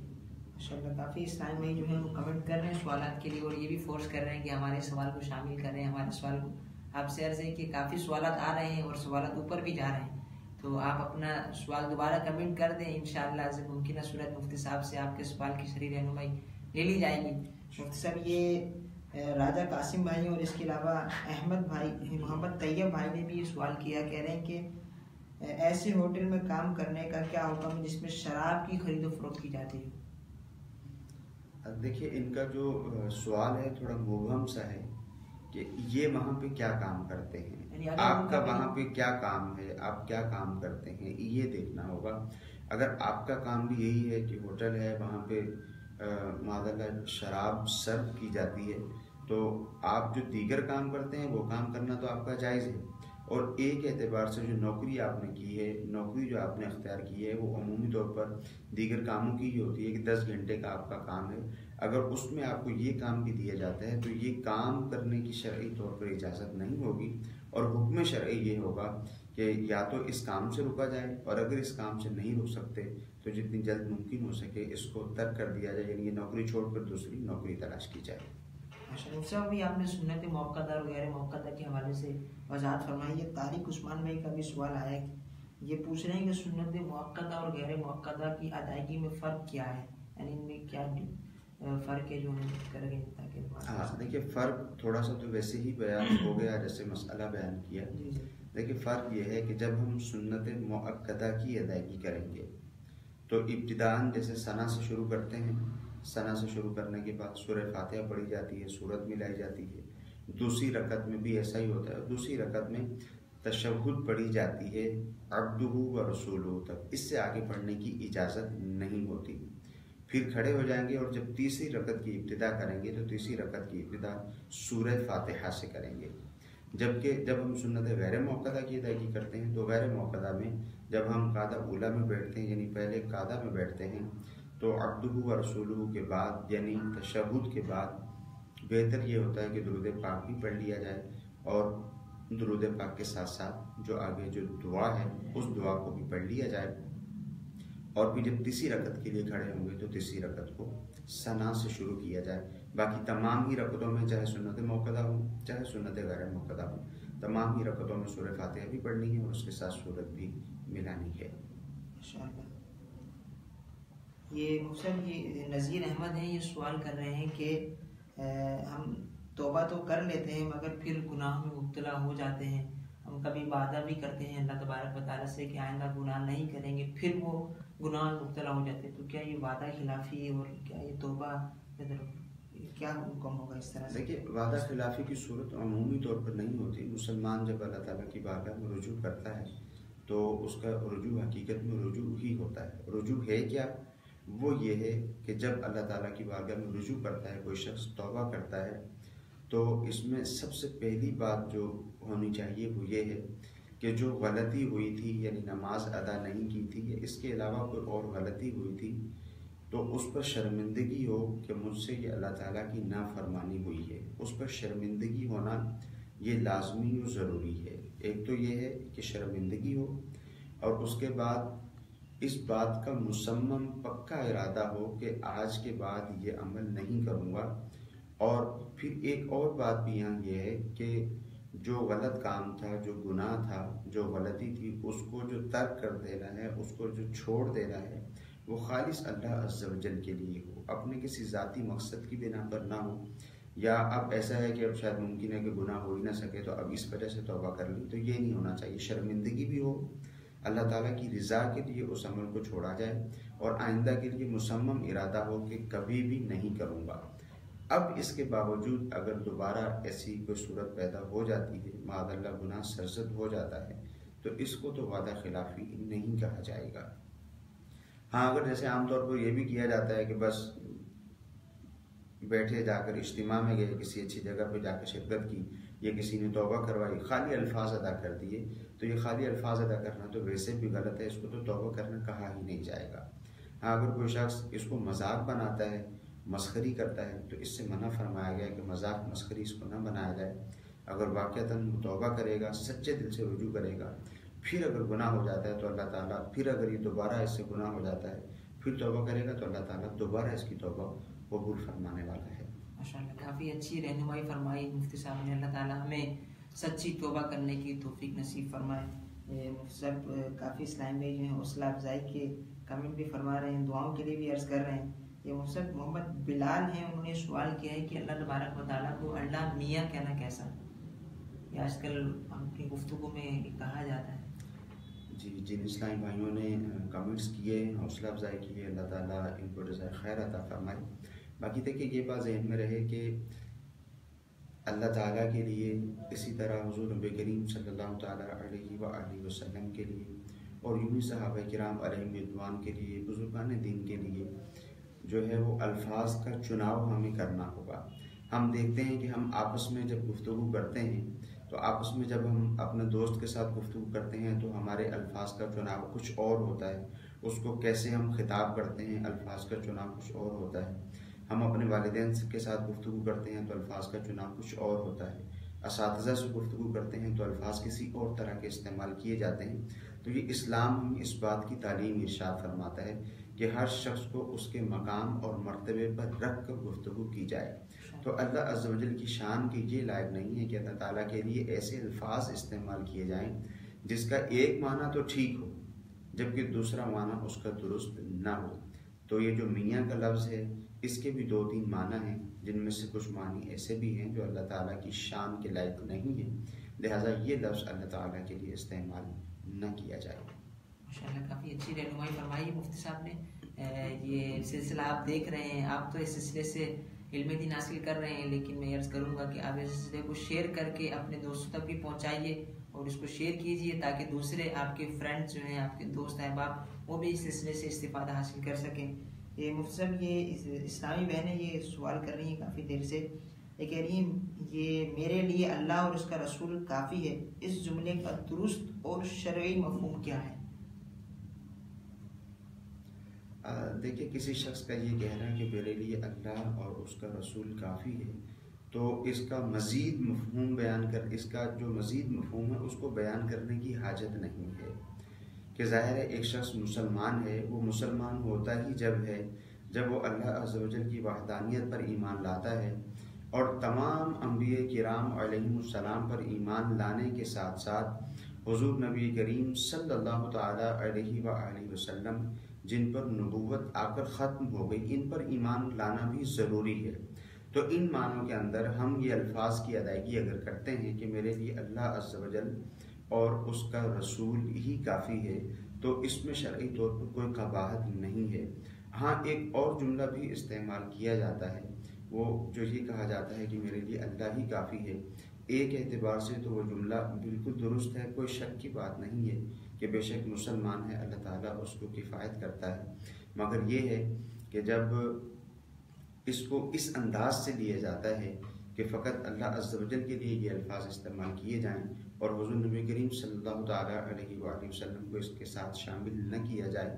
ماشاءاللہ کافی اسلام بھائی جو ہے وہ کمنٹ کر رہے ہیں سوالات کے لیے، اور یہ بھی فورس کر رہے ہیں کہ ہمارے سوال کو شامل کر رہے ہیں ہمارے سوال کو۔ آپ سے عرض ہے کہ کافی سوالات آ رہے ہیں اور سوالات اوپر بھی جا رہے ہیں، تو آپ اپنا سوال دوبارہ کمنٹ کر دیں، انشاءاللہ عز ممکنہ صورت مفتی صاحب سے آپ کے سوال کی شرعی رہنمائی لے لی جائے گی۔ مفتی صاحب یہ راجہ قاسم بھائی اور اس کے علاوہ احمد بھائی، محمد طیب بھائی نے بھی یہ سوال کیا، کہہ رہے ہیں کہ ایسے ہوٹل میں کام کرنے کا کیا حکم ہے جس میں شراب کی خرید و فروخت کی جاتی ہے؟ دیکھیے ان کا جو سوال ہے تھوڑا مبہم سا ہے کہ یہ وہاں پہ کیا کام کرتے ہیں، آپ کا وہاں پہ کیا کام ہے، آپ کیا کام کرتے ہیں، یہ دیکھنا ہوگا۔ اگر آپ کا کام بھی یہی ہے کہ ہوٹل ہے وہاں پہ معذاللہ شراب سرو کی جاتی ہے، تو آپ جو دیگر کام کرتے ہیں وہ کام کرنا تو آپ کا جائز ہے۔ اور ایک اعتبار سے جو نوکری آپ نے کی ہے، نوکری جو آپ نے اختیار کی ہے وہ عمومی طور پر دیگر کاموں کی ہی ہوتی ہے کہ 10 گھنٹے کا آپ کا کام ہے، اگر اس میں آپ کو یہ کام بھی دیا جاتا ہے تو یہ کام کرنے کی شرعی طور پر اجازت نہیں ہوگی، اور حکم شرعی یہ ہوگا کہ یا تو اس کام سے رکا جائے، اور اگر اس کام سے نہیں رک سکتے تو جتنی جلد ممکن ہو سکے اس کو ترک کر دیا جائے، یعنی یہ نوکری چھوڑ کر دوسری نوکری تلاش کی جائے۔ ماشاءاللہ بھی آپ نے سنت موقعہ اور غیر موقعہ کے حوالے سے وضاحت فرمائی ہے۔ طارق عثمان بھائی کا بھی سوال آیا ہے، یہ پوچھ رہے ہیں کہ سنت موقعہ اور غیر موقعہ کی ادائیگی میں فرق کیا ہے، یعنی ان میں کیا فرق ہے جو ہم کر گئے تاکہ ہاں دیکھیے فرق تھوڑا سا تو ویسے ہی بیان ہو گیا جیسے مسئلہ بیان کیا۔ دیکھیے فرق یہ ہے کہ جب ہم سنت مؤکدہ کی ادائیگی کریں گے تو ابتداءً جیسے ثنا سے شروع کرتے ہیں، ثنا سے شروع کرنے کے بعد سورہ فاتحہ پڑھی جاتی ہے، سورت ملائی جاتی ہے۔ دوسری رکعت میں بھی ایسا ہی ہوتا ہے، دوسری رکعت میں تشہد پڑھی جاتی ہے عبدہ و رسولہ تک، اس سے آگے پڑھنے کی اجازت نہیں ہوتی۔ پھر کھڑے ہو جائیں گے اور جب تیسری رکعت کی ابتدا کریں گے تو تیسری رکعت کی ابتدا سورہ فاتحہ سے کریں گے۔ جبکہ جب ہم سنت غیر موقعہ کی ادائیگی کرتے ہیں تو غیر موقعہ میں جب ہم قعدہ اولیٰ میں بیٹھتے ہیں، یعنی پہلے قعدہ میں بیٹھتے ہیں، تو عبدہ و رسولہ کے بعد یعنی تشہد کے بعد بہتر یہ ہوتا ہے کہ درود پاک بھی پڑھ لیا جائے، اور درود پاک کے ساتھ ساتھ جو آگے جو دعا ہے اس دعا کو بھی پڑھ لیا جائے، اور پھر جب تیسری رکعت کے لیے کھڑے ہوں گے تو تیسری رکعت کو ثنا سے شروع کیا جائے۔ باقی تمام ہی رکعتوں میں چاہے سنت موقعہ ہو چاہے سنت غیر موقعہ ہو، تمام ہی رکعتوں میں سورہ فاتحہ بھی پڑھنی ہے اور اس کے ساتھ سورت بھی ملانی ہے۔ یہ مسلم یہ نذیر احمد ہیں، یہ سوال کر رہے ہیں کہ ہم توبہ تو کر لیتے ہیں مگر پھر گناہ میں مبتلا ہو جاتے ہیں، ہم کبھی وعدہ بھی کرتے ہیں اللہ تبارک و تعالیٰ سے کہ آئندہ گناہ نہیں کریں گے، پھر وہ گناہ میں مبتلا ہو جاتے ہیں، تو کیا یہ وعدہ خلافی اور کیا یہ توبہ کیا حکم ہوگا اس طرح سے؟ دیکھیے وعدہ خلافی کی صورت عمومی طور پر نہیں ہوتی۔ مسلمان جب اللہ تعالیٰ کی بارگاہ میں رجوع کرتا ہے تو اس کا رجوع حقیقت میں رجوع ہی ہوتا ہے۔ رجوع ہے کیا؟ وہ یہ ہے کہ جب اللہ تعالیٰ کی بارگاہ میں رجوع کرتا ہے کوئی شخص، توبہ کرتا ہے، تو اس میں سب سے پہلی بات جو ہونی چاہیے وہ یہ ہے کہ جو غلطی ہوئی تھی، یعنی نماز ادا نہیں کی تھی یا اس کے علاوہ کوئی اور غلطی ہوئی تھی، تو اس پر شرمندگی ہو کہ مجھ سے یہ اللہ تعالیٰ کی نافرمانی ہوئی ہے، اس پر شرمندگی ہونا یہ لازمی و ضروری ہے۔ ایک تو یہ ہے کہ شرمندگی ہو، اور اس کے بعد اس بات کا مصمم پکا ارادہ ہو کہ آج کے بعد یہ عمل نہیں کروں گا۔ اور پھر ایک اور بات بھی یہاں یہ ہے کہ جو غلط کام تھا، جو گناہ تھا، جو غلطی تھی، اس کو جو ترک کر دینا ہے، اس کو جو چھوڑ دینا ہے، وہ خالص اللہ عز و جل کے لیے ہو، اپنے کسی ذاتی مقصد کی بنا پر نہ ہو، یا اب ایسا ہے کہ اب شاید ممکن ہے کہ گناہ ہو ہی نہ سکے تو اب اس وجہ سے توبہ کر لی، تو یہ نہیں ہونا چاہیے۔ شرمندگی بھی ہو، اللہ تعالیٰ کی رضا کے لیے اس عمل کو چھوڑا جائے، اور آئندہ کے لیے مصمم ارادہ ہو کہ کبھی بھی نہیں کروں گا۔ اب اس کے باوجود اگر دوبارہ ایسی کوئی صورت پیدا ہو جاتی ہے، معاذ اللہ گناہ سرزد ہو جاتا ہے، تو اس کو تو وعدہ خلافی نہیں کہا جائے گا۔ ہاں اگر جیسے عام طور پر یہ بھی کیا جاتا ہے کہ بس بیٹھے جا کر اجتماع میں گئے، کسی اچھی جگہ پہ جا کے شرکت کی، یا کسی نے توبہ کروائی، خالی الفاظ ادا کر دیے، تو یہ خالی الفاظ ادا کرنا تو ویسے بھی غلط ہے، اس کو تو توبہ کرنا کہا ہی نہیں جائے گا۔ ہاں اگر کوئی شخص اس کو مذاق بناتا ہے، مسخری کرتا ہے، تو اس سے منع فرمایا گیا کہ مذاق مسخری اس کو نہ بنایا جائے۔ اگر واقعتاً توبہ کرے گا، سچے دل سے رجوع کرے گا، پھر اگر گناہ ہو جاتا ہے تو اللہ تعالیٰ پھر اگر یہ دوبارہ اس سے گناہ ہو جاتا ہے پھر توبہ کرے گا تو اللہ تعالیٰ دوبارہ اس کی توبہ قبول فرمانے والا ہے۔ ماشاءاللہ کافی اچھی رہنمائی فرمائی مفتی صاحب نے۔ اللہ تعالیٰ ہمیں سچی توبہ کرنے کی توفیق نصیب فرمائے۔ مفتی صاحب کافی اسلام میں جو ہیں حوصلہ افزائی کے کمنٹ بھی فرما رہے ہیں، دعاؤں کے لیے بھی عرض کر رہے ہیں۔ یہ مفتی صاحب محمد بلال ہیں، انہوں نے سوال کیا ہے کہ اللہ تبارک و تعالیٰ کو اللہ میاں کہنا کیسا؟ یہ آج کل ہم کی گفتگو میں کہا جاتا ہے۔ جی، جن اسلامی بھائیوں نے کمنٹس کیے، حوصلہ افزائی کی ہے، اللہ تعالیٰ ان کو جزائے خیر عطا فرمائے۔ باقی دیکھیں یہ بات ذہن میں رہے کہ اللہ تعالیٰ کے لیے، اسی طرح حضور نبی کریم صلی اللہ تعالیٰ علیہ وآلہ وسلم کے لیے، اور یوں ہی صحابہ کرام علیہم رضوان کے لیے، بزرگان دین کے لیے جو ہے وہ الفاظ کا چناؤ ہمیں کرنا ہوگا۔ ہم دیکھتے ہیں کہ ہم آپس میں جب گفتگو کرتے ہیں تو آپس میں جب ہم اپنے دوست کے ساتھ گفتگو کرتے ہیں تو ہمارے الفاظ کا چناؤ کچھ اور ہوتا ہے، اس کو کیسے ہم خطاب کرتے ہیں الفاظ کا چناؤ کچھ اور ہوتا ہے۔ ہم اپنے والدین کے ساتھ گفتگو کرتے ہیں تو الفاظ کا چناؤ کچھ اور ہوتا ہے، اساتذہ سے گفتگو کرتے ہیں تو الفاظ کسی اور طرح کے استعمال کیے جاتے ہیں۔ تو یہ اسلام ہمیں اس بات کی تعلیم ارشاد فرماتا ہے کہ ہر شخص کو اس کے مقام اور مرتبے پر رکھ کر گفتگو کی جائے۔ تو اللہ عز و جل کی شان کی یہ لائق نہیں ہے کہ اللہ تعالیٰ کے لیے ایسے الفاظ استعمال کیے جائیں جس کا ایک معنی تو ٹھیک ہو جبکہ دوسرا معنی اس کا درست نہ ہو۔ تو یہ جو میاں کا لفظ ہے اس کے بھی 2-3 معنی ہیں، جن میں سے کچھ معنی ایسے بھی ہیں جو اللہ تعالیٰ کی شان کے لائق نہیں ہیں، لہٰذا یہ لفظ اللہ تعالیٰ کے لیے استعمال نہ کیا جائے۔ ماشاءاللہ کافی اچھی رہنمائی فرمائی مفتی صاحب نے۔ یہ سلسلہ آپ دیکھ رہے ہیں، آپ تو اس سلسلے سے علم دین حاصل کر رہے ہیں، لیکن میں عرض کروں گا کہ آپ اس سلسلے کو شیئر کر کے اپنے دوستوں تک بھی پہنچائیے اور اس کو شیئر کیجیے تاکہ دوسرے آپ کے فرینڈز جو ہیں، آپ کے دوست احباب، وہ بھی اس سلسلے سے استفادہ حاصل کر سکیں۔ یہ مفتی صاحب یہ اسلامی بہنیں یہ سوال کر رہی ہیں کافی دیر سے، یہ کہہ رہی ہیں یہ میرے لیے اللہ اور اس کا رسول کافی ہے، اس جملے کا درست اور شرعی مفہوم کیا ہے؟ دیکھیں کسی شخص کا یہ کہنا کہ میرے لیے اللہ اور اس کا رسول کافی ہے، تو اس کا مزید مفہوم بیان کر، اس کا جو مزید مفہوم ہے اس کو بیان کرنے کی حاجت نہیں ہے۔ کہ ظاہر ہے ایک شخص مسلمان ہے، وہ مسلمان ہوتا ہی جب وہ اللہ عز و جل کی وحدانیت پر ایمان لاتا ہے اور تمام انبیاء کرام علیہم السلام پر ایمان لانے کے ساتھ ساتھ حضور نبی کریم صلی اللہ تعالیٰ علیہ وآلہ وسلم جن پر نبوت آ کر ختم ہو گئی، ان پر ایمان لانا بھی ضروری ہے۔ تو ان معنوں کے اندر ہم یہ الفاظ کی ادائیگی اگر کرتے ہیں کہ میرے لیے اللہ عز و جل اور اس کا رسول ہی کافی ہے، تو اس میں شرعی طور پر کوئی قباحت نہیں ہے۔ ہاں ایک اور جملہ بھی استعمال کیا جاتا ہے، وہ جو یہ کہا جاتا ہے کہ میرے لیے اللہ ہی کافی ہے۔ ایک اعتبار سے تو وہ جملہ بالکل درست ہے، کوئی شک کی بات نہیں ہے کہ بے شک مسلمان ہے، اللہ تعالیٰ اس کو کفایت کرتا ہے، مگر یہ ہے کہ جب اس کو اس انداز سے لیا جاتا ہے کہ فقط اللہ عز و جل کے لیے یہ الفاظ استعمال کیے جائیں اور حضور نبی کریم صلی اللہ تعالیٰ علیہ وآلہ وسلم کو اس کے ساتھ شامل نہ کیا جائے،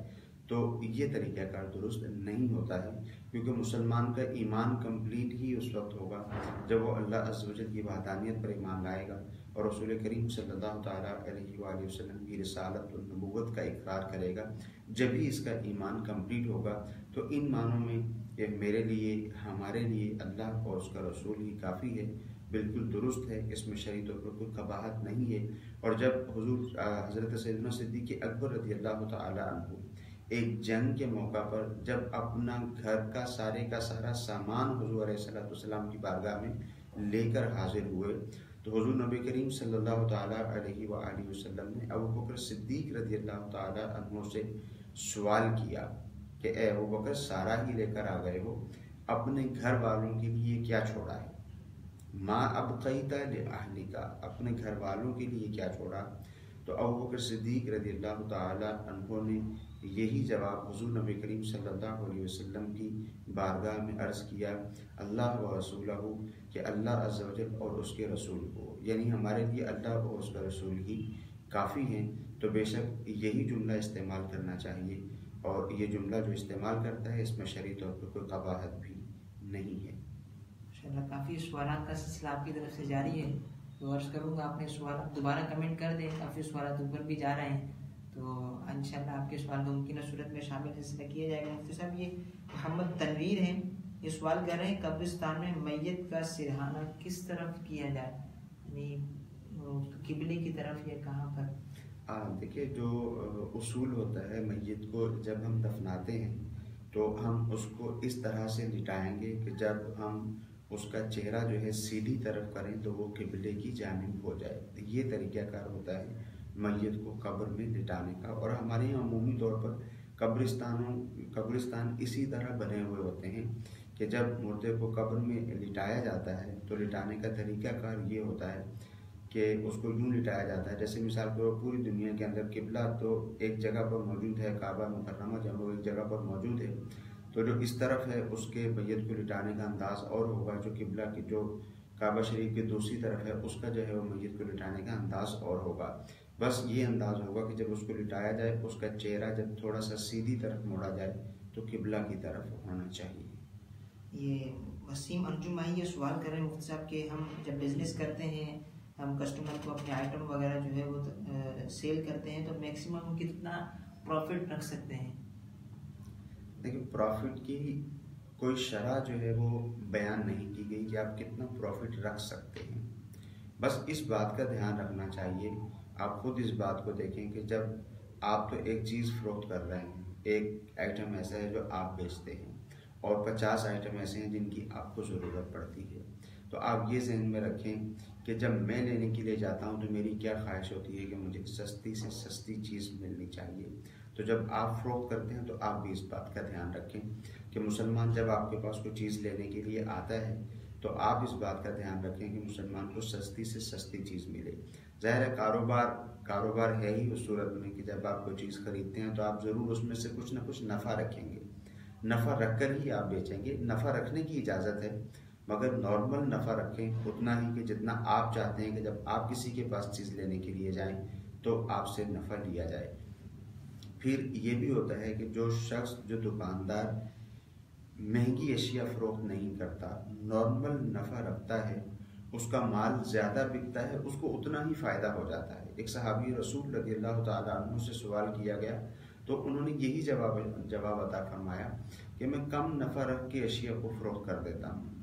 تو یہ طریقہ کار درست نہیں ہوتا ہے، کیونکہ مسلمان کا ایمان کمپلیٹ ہی اس وقت ہوگا جب وہ اللہ عز و جل کی وحدانیت پر ایمان لائے گا اور رسول کریم صلی اللہ تعالیٰ علیہ وآلہ وسلم کی رسالت اور نبوت کا اقرار کرے گا، جب ہی اس کا ایمان کمپلیٹ ہوگا۔ تو ان معنوں میں کہ میرے لیے، ہمارے لیے اللہ اور اس کا رسول ہی کافی ہے، بالکل درست ہے، اس میں شرعی طور پر کوئی قباحت نہیں ہے۔ اور جب حضور حضرت سیدنا صدیق اکبر رضی اللہ تعالیٰ عنہ ایک جنگ کے موقع پر جب اپنا گھر کا سارا سامان حضور علیہ الصلوۃ والسلام کی بارگاہ میں لے کر حاضر ہوئے، تو حضور نبی کریم صلی اللہ تعالیٰ علیہ وآلہ وسلم نے ابوبکر صدیق رضی اللہ تعالیٰ عنہ سے سوال کیا کہ اے ابوبکر، سارا ہی لے کر آ گئے ہو، اپنے گھر والوں کے لیے کیا چھوڑا ہے؟ ما ابقیت لأہلک، اپنے گھر والوں کے لیے کیا چھوڑا؟ تو ابوبکر صدیق رضی اللہ تعالیٰ عنہ نے یہی جواب حضور نبی کریم صلی اللہ علیہ وسلم کی بارگاہ میں عرض کیا، اللہ و رسولہ، کہ اللہ عز و جل اور اس کے رسول کو، یعنی ہمارے لیے اللہ اور اس کا رسول ہی کافی ہیں۔ تو بے شک یہی جملہ استعمال کرنا چاہیے، اور یہ جملہ جو استعمال کرتا ہے اس میں شرعی طور پر کوئی قباحت بھی نہیں ہے۔ ماشاءاللہ کافی سوالات کا سلسلہ آپ کی طرف سے جاری ہے۔ تو عرض کروں گا اپنے سوالات دوبارہ کمنٹ کر دیں، کافی سوالات اوپر بھی جا رہے ہیں، تو انشاءاللہ آپ کے سوال ممکنہ صورت میں شامل سلسلہ کیا جائے گا۔ مفتی صاحب یہ محمد تنویر ہیں، یہ سوال کر رہے ہیں قبرستان میں میت کا سرہانہ کس طرف کیا جائے، یعنی قبلے کی طرف یا کہاں پر؟ دیکھیے جو اصول ہوتا ہے، میت کو جب ہم دفناتے ہیں تو ہم اس کو اس طرح سے لٹائیں گے کہ جب ہم اس کا چہرہ جو ہے سیدھی طرف کریں تو وہ قبلے کی جانب ہو جائے۔ یہ طریقہ کار ہوتا ہے میت کو قبر میں لٹانے کا، اور ہمارے یہاں عمومی طور پر قبرستان اسی طرح بنے ہوئے ہوتے ہیں کہ جب مردے کو قبر میں لٹایا جاتا ہے تو لٹانے کا طریقہ کار یہ ہوتا ہے کہ اس کو یوں لٹایا جاتا ہے، جیسے مثال کے طور پوری دنیا کے اندر قبلہ تو ایک جگہ پر موجود ہے، کعبہ مکرمہ جب وہ ایک جگہ پر موجود ہے، تو جو اس طرف ہے اس کے میت کو لٹانے کا انداز اور ہوگا، جو قبلہ کی جو کعبہ شریف کی دوسری طرف ہے اس کا جو ہے وہ میت کو لٹانے کا انداز اور ہوگا۔ بس یہ انداز ہوگا کہ جب اس کو لٹایا جائے اس کا چہرہ جب تھوڑا سا سیدھی طرف موڑا جائے تو قبلہ کی طرف ہونا چاہیے۔ یہ وسیم انجم یہ سوال کر رہے ہیں مفتی صاحب کہ ہم جب بزنس کرتے ہیں، ہم کسٹمر کو اپنے آئٹم وغیرہ جو ہے وہ سیل کرتے ہیں، تو میکسیمم ہم کتنا پروفٹ رکھ سکتے ہیں؟ لیکن پروفٹ کی کوئی شرح جو ہے وہ بیان نہیں کی گئی کہ آپ کتنا پروفٹ رکھ سکتے ہیں، بس اس بات کا دھیان رکھنا چاہیے۔ آپ خود اس بات کو دیکھیں کہ جب آپ تو ایک چیز فروخت کر رہے ہیں، ایک آئٹم ایسا ہے جو آپ بیچتے ہیں اور 50 آئٹم ایسے ہیں جن کی آپ کو ضرورت پڑتی ہے، تو آپ یہ ذہن میں رکھیں کہ جب میں لینے کے لیے جاتا ہوں تو میری کیا خواہش ہوتی ہے کہ مجھے سستی سے سستی چیز ملنی چاہیے۔ تو جب آپ فروخت کرتے ہیں تو آپ بھی اس بات کا دھیان رکھیں کہ مسلمان جب آپ کے پاس کوئی چیز لینے کے لیے آتا ہے تو آپ اس بات کا دھیان رکھیں کہ مسلمان کو سستی سے سستی چیز ملے۔ ظاہر ہے کاروبار ہے ہی اس صورت میں کہ جب آپ کوئی چیز خریدتے ہیں تو آپ ضرور اس میں سے کچھ نہ کچھ نفع رکھیں گے، نفع رکھ کر ہی آپ بیچیں گے۔ نفع رکھنے کی اجازت ہے مگر نارمل نفع رکھیں، اتنا ہی کہ جتنا آپ چاہتے ہیں کہ جب آپ کسی کے پاس چیز لینے کے لیے جائیں تو آپ سے نفع لیا جائے۔ پھر یہ بھی ہوتا ہے کہ جو شخص، جو دکاندار مہنگی اشیاء فروخت نہیں کرتا، نارمل نفع رکھتا ہے، اس کا مال زیادہ بکتا ہے، اس کو اتنا ہی فائدہ ہو جاتا ہے۔ ایک صحابی رسول رضی اللہ تعالیٰ عنہ سے سوال کیا گیا تو انہوں نے یہی جواب عطا فرمایا کہ میں کم نفع رکھ کے اشیاء کو فروخت کر دیتا ہوں،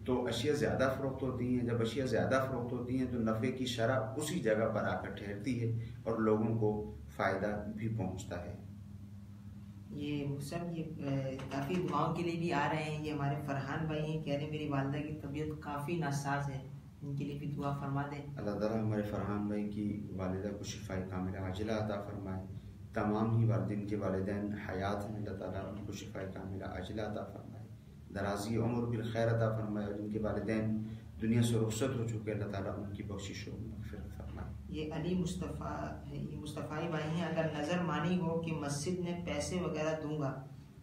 تو اشیاء زیادہ فروخت ہوتی ہیں۔ جب اشیاء زیادہ فروخت ہوتی ہیں تو نفع کی شرح اسی جگہ پر آ کر ٹھہرتی ہے اور لوگوں کو فائدہ بھی پہنچتا ہے۔ یہ سب یہ کافی دعاؤں کے لیے بھی آ رہے ہیں۔ یہ ہمارے فرحان بھائی ہیں، کہہ رہے ہیں میری والدہ کی طبیعت کافی ناساز ہے، ان کے لیے بھی دعا فرما دیں۔ اللہ تعالیٰ ہمارے فرحان بھائی کی والدہ کو شفائے کاملہ عاجلہ عطا فرمائے، تمام ہی والدین کے والدین حیات ہیں، اللہ تعالیٰ ان کو شفائے کاملہ عاجلہ عطا فرمائے، درازی عمر بالخیر عطا فرمائے، اور جن کے والدین دنیا سے رخصت ہو چکے اللہ تعالیٰ ان کی بخشش و مغفرت فرمائے۔ یہ علی مصطفی بھائی ہیں، اگر نظر مانی ہو کہ مسجد میں پیسے وغیرہ دوں گا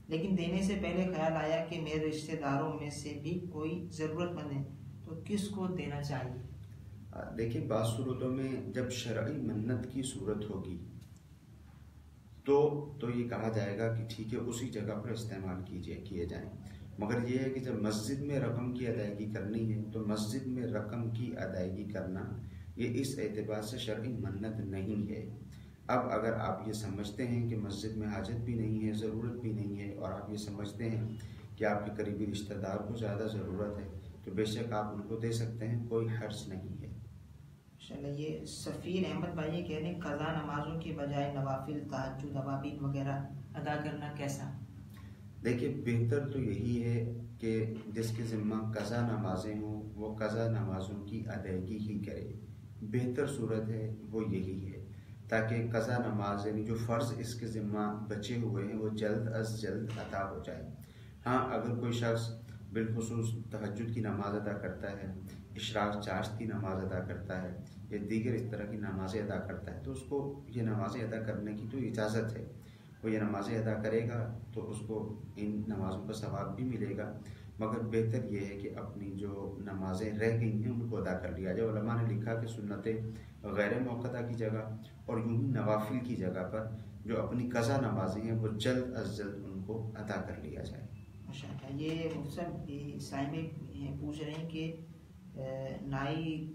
لیکن دینے سے پہلے خیال آیا کہ میرے رشتہ داروں میں سے بھی کوئی ضرورت مند ہے تو کس کو دینا چاہیے؟ دیکھیں بعض صورتوں میں جب شرعی منت کی صورت ہوگی تو یہ کہا جائے گا کہ ٹھیک ہے اسی جگہ پر استعمال کیے جائیں، مگر یہ ہے کہ جب مسجد میں رقم کی ادائیگی کرنی ہے تو مسجد میں رقم کی ادائیگی کرنا یہ اس اعتبار سے شرعی منت نہیں ہے۔ اب اگر آپ یہ سمجھتے ہیں کہ مسجد میں حاجت بھی نہیں ہے، ضرورت بھی نہیں ہے، اور آپ یہ سمجھتے ہیں کہ آپ کے قریبی رشتہ دار کو زیادہ ضرورت ہے تو بے شک آپ ان کو دے سکتے ہیں، کوئی حرج نہیں ہے۔ انشاءاللہ یہ سفیر احمد بھائی کہہ رہے ہیں قضا نمازوں کے بجائے نوافل، تہجد، اوابین وغیرہ ادا کرنا کیسا؟ دیکھیے بہتر تو یہی ہے کہ جس کے ذمہ قضا نمازیں ہوں وہ قضا نمازوں کی ادائیگی ہی کرے، بہتر صورت ہے وہ یہی ہے، تاکہ قضا نماز یعنی جو فرض اس کے ذمہ بچے ہوئے ہیں وہ جلد از جلد ادا ہو جائے۔ ہاں اگر کوئی شخص بالخصوص تہجد کی نماز ادا کرتا ہے، اشراق چاشت کی نماز ادا کرتا ہے یا دیگر اس طرح کی نمازیں ادا کرتا ہے تو اس کو یہ نمازیں ادا کرنے کی تو اجازت ہے، وہ یہ نمازیں ادا کرے گا تو اس کو ان نمازوں کا ثواب بھی ملے گا، مگر بہتر یہ ہے کہ اپنی جو نمازیں رہ گئی ہیں ان کو ادا کر لیا جائے۔ علماء نے لکھا کہ سنتیں غیر موقتہ کی جگہ اور یوں ہی نوافل کی جگہ پر جو اپنی قضا نمازیں ہیں وہ جلد از جلد ان کو ادا کر لیا جائے۔ ماشاءاللہ یہ مختصر سائمے پوچھ رہے ہیں کہ نائی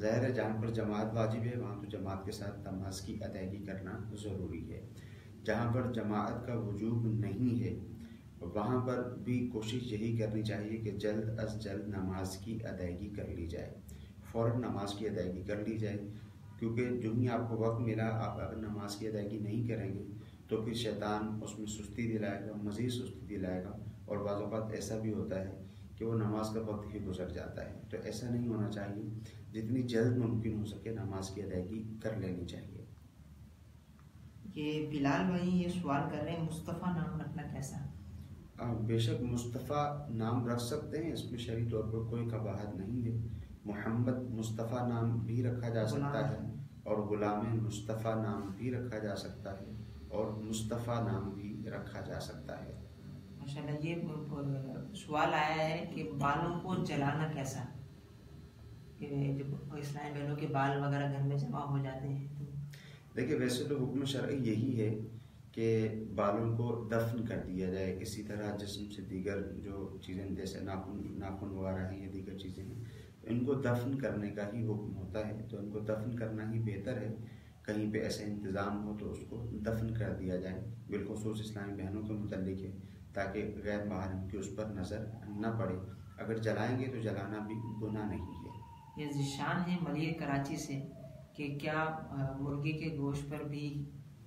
ظاہر ہے جہاں پر جماعت واجب ہے وہاں تو جماعت کے ساتھ نماز کی ادائیگی کرنا ضروری ہے. جہاں پر جماعت کا وجوب نہیں ہے وہاں پر بھی کوشش یہی کرنی چاہیے کہ جلد از جلد نماز کی ادائیگی کر لی جائے، فوراً نماز کی ادائیگی کر لی جائے، کیونکہ جو ہی آپ کو وقت ملا آپ اگر نماز کی ادائیگی نہیں کریں گے تو پھر شیطان اس میں سستی دلائے گا، مزید سستی دلائے گا، اور بعض اوقات ایسا بھی ہوتا ہے کہ وہ نماز کا وقت ہی گزر جاتا ہے. تو ایسا نہیں ہونا چاہیے، جتنی جلد ممکن ہو سکے نماز کی ادائیگی کر لینی چاہیے. یہ بلال بھائی یہ سوال کر رہے ہیں مصطفیٰ نام رکھنا کیسا؟ بے شک مصطفیٰ نام رکھ سکتے ہیں، اس میں شرعی طور پر کوئی قباحت نہیں ہے. محمد مصطفیٰ نام بھی رکھا جا سکتا ہے اور غلام مصطفیٰ نام بھی رکھا جا سکتا ہے اور مصطفیٰ نام بھی رکھا جا سکتا ہے. ماشاءاللہ. یہ سوال آیا ہے کہ بالوں کو جلانا کیسا؟ کہ جب اسلامی بہنوں کے بال وغیرہ گھر میں جمع ہو جاتے ہیں تو دیکھیے ویسے تو حکم شرعی یہی ہے کہ بالوں کو دفن کر دیا جائے. اسی طرح جسم سے دیگر جو چیزیں جیسے ناخن وغیرہ ہیں یا دیگر چیزیں ہیں ان کو دفن کرنے کا ہی حکم ہوتا ہے، تو ان کو دفن کرنا ہی بہتر ہے. کہیں پہ ایسا انتظام ہو تو اس کو دفن کر دیا جائے، بالخصوص اسلامی بہنوں کے متعلق ہے، تاکہ غیر محرم کی اس پر نظر نہ پڑے. اگر جلائیں گے تو جلانا بھی گناہ نہیں ہے. یہ ذیشان ہے ملیر کراچی سے کہ کیا مرغی کے گوشت پر بھی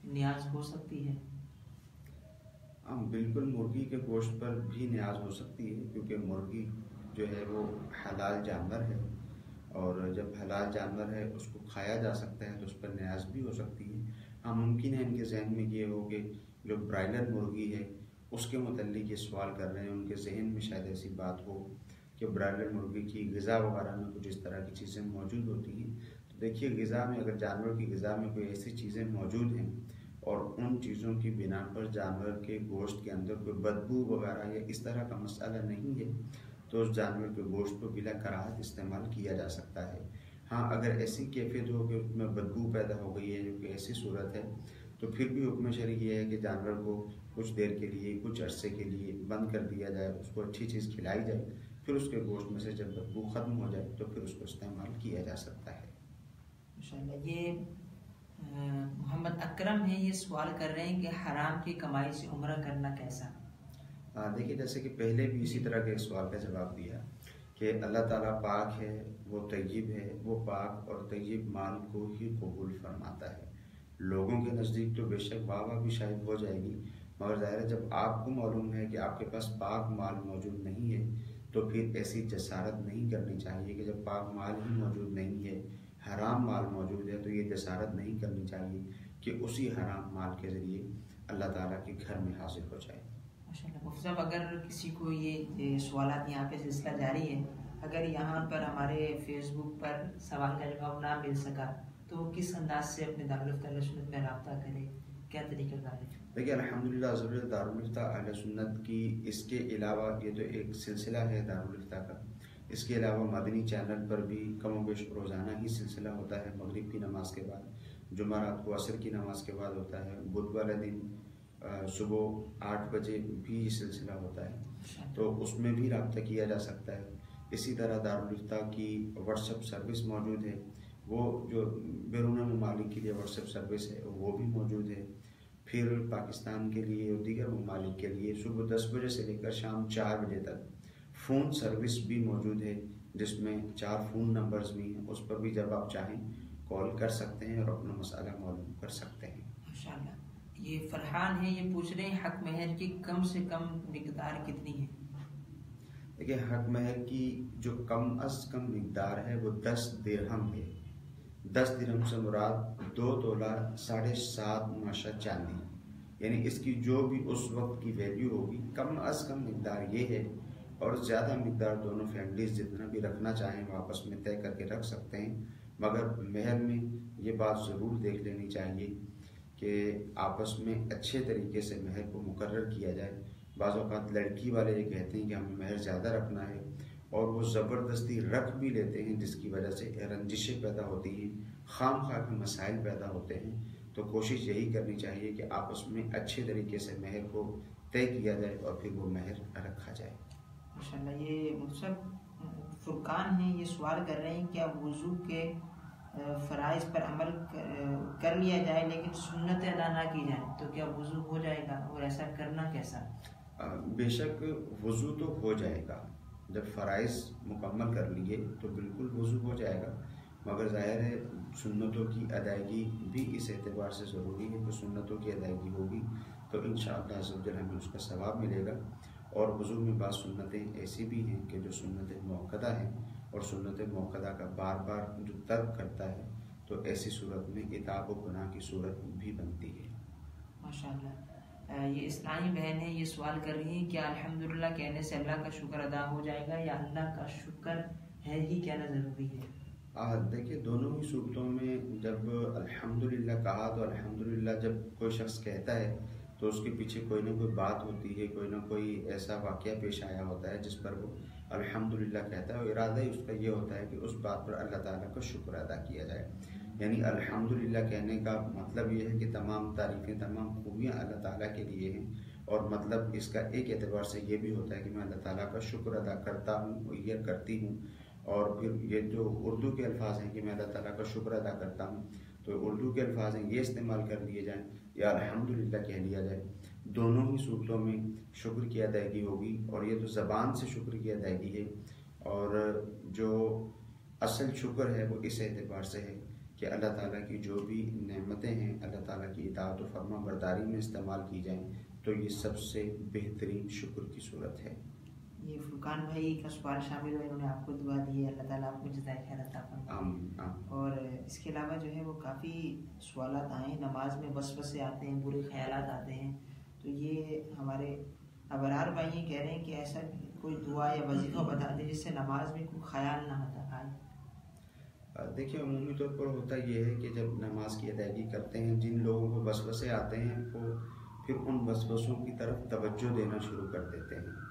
نیاز ہو سکتی ہے؟ بالکل مرغی کے گوشت پر بھی نیاز ہو سکتی ہے، کیونکہ مرغی جو ہے وہ حلال جانور ہے، اور جب حلال جانور ہے اس کو کھایا جا سکتا ہے تو اس پر نیاز بھی ہو سکتی ہے. ہاں ممکن ہے ان کے ذہن میں یہ ہو کہ جو برائلر مرغی ہے اس کے متعلق یہ سوال کر رہے ہیں، ان کے ذہن میں شاید ایسی بات ہو کہ برائلر مرغی کی غذا وغیرہ میں کچھ اس طرح کی چیزیں موجود ہوتی ہیں. تو دیکھیے غذا میں اگر جانور کی غذا میں کوئی ایسی چیزیں موجود ہیں اور ان چیزوں کی بنا پر جانور کے گوشت کے اندر کوئی بدبو وغیرہ یا اس طرح کا مسئلہ نہیں ہے تو اس جانور کے گوشت کو بلا کراہت استعمال کیا جا سکتا ہے. ہاں اگر ایسی کیفیت ہو کہ اس میں بدبو پیدا ہو گئی ہے جو کہ ایسی صورت ہے تو پھر بھی حکم شرعی یہ ہے کہ جانور کو کچھ دیر کے لیے کچھ عرصے کے لیے بند کر دیا جائے، اس کو اچھی چیز کھلائی جائے، پھر اس کے گوشت میں سے جب بدبو ختم ہو جائے تو پھر اس کو استعمال کیا جا سکتا ہے. ماشاءاللہ. یہ محمد اکرم ہے، یہ سوال کر رہے ہیں کہ حرام کی کمائی سے عمرہ کرنا کیسا؟ دیکھیے جیسے کہ پہلے بھی اسی طرح کے ایک سوال کا جواب دیا کہ اللہ تعالیٰ پاک ہے، وہ طیب ہے، وہ پاک اور طیب مال کو ہی قبول فرماتا ہے. لوگوں کے نزدیک تو بے شک واہ واہ بھی شاید ہو جائے گی، مگر ظاہر ہے جب آپ کو معلوم ہے کہ آپ کے پاس پاک مال موجود نہیں ہے تو پھر ایسی جسارت نہیں کرنی چاہیے کہ جب پاک مال ہی موجود نہیں ہے، حرام مال موجود ہے، تو یہ جسارت نہیں کرنی چاہیے کہ اسی حرام مال کے ذریعے اللہ تعالیٰ کے گھر میں حاصل ہو جائے. ماشاءاللہ. مفتی صاحب اگر کسی کو یہ سوالات یہاں پہ سلسلہ جاری ہے، اگر یہاں پر ہمارے فیس بک پر سوال کا جواب نہ مل سکا تو وہ کس انداز سے اپنے دارالفتہ اہل سنت میں رابطہ کرے، کیا طریقہ کار ہے؟ دیکھیے الحمدللہ ضرورت دارالفتہ اہل سنت کی اس کے علاوہ یہ تو ایک سلسلہ ہے دارالفتہ کا، اس کے علاوہ مدنی چینل پر بھی کم و بیش روزانہ ہی سلسلہ ہوتا ہے. مغرب کی نماز کے بعد، جمعرات کو عصر کی نماز کے بعد ہوتا ہے، بدھ والے دن صبح 8 بجے بھی یہ سلسلہ ہوتا ہے، تو اس میں بھی رابطہ کیا جا سکتا ہے. اسی طرح دارالفتہ کی واٹس ایپ سروس موجود ہے، وہ جو بیرون ممالک کے لیے واٹس ایپ سروس ہے وہ بھی موجود ہے. پھر پاکستان کے لیے اور دیگر ممالک کے لیے صبح 10 بجے سے لے کر شام 4 بجے تک فون سروس بھی موجود ہے، جس میں 4 فون نمبرز بھی ہیں، اس پر بھی جب آپ چاہیں کال کر سکتے ہیں اور اپنا مسئلہ معلوم کر سکتے ہیں. ماشاءاللہ. یہ فرحان ہے، یہ پوچھ رہے ہیں حق مہر کی کم سے کم مقدار کتنی ہے؟ دیکھیے حق مہر کی جو کم از کم مقدار ہے وہ 10 درہم ہے. 10 درہم سے مراد 2 تولہ 7.5 ماشا چاندی، یعنی اس کی جو بھی اس وقت کی ویلیو ہوگی کم از کم مقدار یہ ہے. اور زیادہ مقدار دونوں فیملیز جتنا بھی رکھنا چاہیں وہ آپس میں طے کر کے رکھ سکتے ہیں، مگر مہر میں یہ بات ضرور دیکھ لینی چاہیے کہ آپس میں اچھے طریقے سے مہر کو مقرر کیا جائے. بعض اوقات لڑکی والے یہ کہتے ہیں کہ ہمیں مہر زیادہ رکھنا ہے اور وہ زبردستی رکھ بھی لیتے ہیں، جس کی وجہ سے رنجشیں پیدا ہوتی ہیں، خام خواہ کے مسائل پیدا ہوتے ہیں. تو کوشش یہی کرنی چاہیے کہ آپس میں اچھے طریقے سے مہر کو طے کیا جائے اور پھر وہ مہر رکھا جائے. ماشاءاللہ. یہ فرقان ہیں، یہ سوال کر رہے ہیں کیا وضو کے فرائض پر عمل کر لیا جائے لیکن سنتیں ادا نہ کی جائیں تو کیا وضو ہو جائے گا، اور ایسا کرنا کیسا؟ بے شک وضو تو ہو جائے گا، جب فرائض مکمل کر لیے تو بالکل وضو ہو جائے گا، مگر ظاہر ہے سنتوں کی ادائیگی بھی اس اعتبار سے ضروری ہے کہ سنتوں کی ادائیگی ہوگی تو انشاءاللہ عز و جل ہمیں اس کا ثواب ملے گا۔ اور وضو میں بعض سنتیں ایسی بھی ہیں کہ جو سنت موقدہ ہیں، اور سنت موقدہ کا بار بار جو ترک کرتا ہے تو ایسی صورت میں اتاب و گناہ کی صورت بھی بنتی ہے۔ ماشاءاللہ، یہ اسلامی بہن ہے، یہ سوال کر رہی ہیں کیا الحمدللہ کہنے سے اللہ کا شکر ادا ہو جائے گا، یا اللہ کا شکر ہے ہی کہنا ضروری ہے؟ دیکھیے دونوں ہی صورتوں میں جب الحمدللہ کہا تو الحمدللہ جب کوئی شخص کہتا ہے تو اس کے پیچھے کوئی نہ کوئی بات ہوتی ہے، کوئی نہ کوئی ایسا واقعہ پیش آیا ہوتا ہے جس پر وہ الحمدللہ کہتا ہے، اور ارادہ ہی اس کا یہ ہوتا ہے کہ اس بات پر اللہ تعالیٰ کا شکر ادا کیا جائے۔ یعنی الحمدللہ کہنے کا مطلب یہ ہے کہ تمام تعریفیں، تمام خوبیاں اللہ تعالیٰ کے لیے ہیں، اور مطلب اس کا ایک اعتبار سے یہ بھی ہوتا ہے کہ میں اللہ تعالیٰ کا شکر ادا کرتا ہوں یا کرتی ہوں۔ اور پھر یہ جو اردو کے الفاظ ہیں کہ میں اللہ تعالیٰ کا شکر ادا کرتا ہوں، تو اردو کے الفاظ ہیں یہ استعمال کر لیے جائیں یا الحمدللہ کہہ لیا جائے، دونوں ہی صورتوں میں شکر کی ادائیگی ہوگی، اور یہ تو زبان سے شکر کی ادائیگی ہے، اور جو اصل شکر ہے وہ اس اعتبار سے ہے کہ اللہ تعالیٰ کی جو بھی نعمتیں ہیں اللہ تعالیٰ کی اطاعت و فرما برداری میں استعمال کی جائیں تو یہ سب سے بہترین شکر کی صورت ہے۔ یہ فرقان بھائی کا سوال شامل ہے، انہوں نے آپ کو دعا دی ہے، اللہ تعالیٰ آپ کو جزائے خیر عطا فرمائے۔ آمین آمین۔ اور اس کے علاوہ جو ہے وہ کافی سوالات آئے ہیں، نماز میں وسوسے آتے ہیں، برے خیالات آتے ہیں، تو یہ ہمارے ابرار بھائی یہ کہہ رہے ہیں کہ ایسا کوئی دعا یا وظیفہ بتا دیں جس سے نماز میں کوئی خیال نہ آتا آئے۔ دیکھیے عمومی طور پر ہوتا یہ ہے کہ جب نماز کی ادائیگی کرتے ہیں جن لوگوں کو وسوسے آتے ہیں وہ پھر ان وسوسوں کی طرف توجہ دینا شروع کر دیتے ہیں۔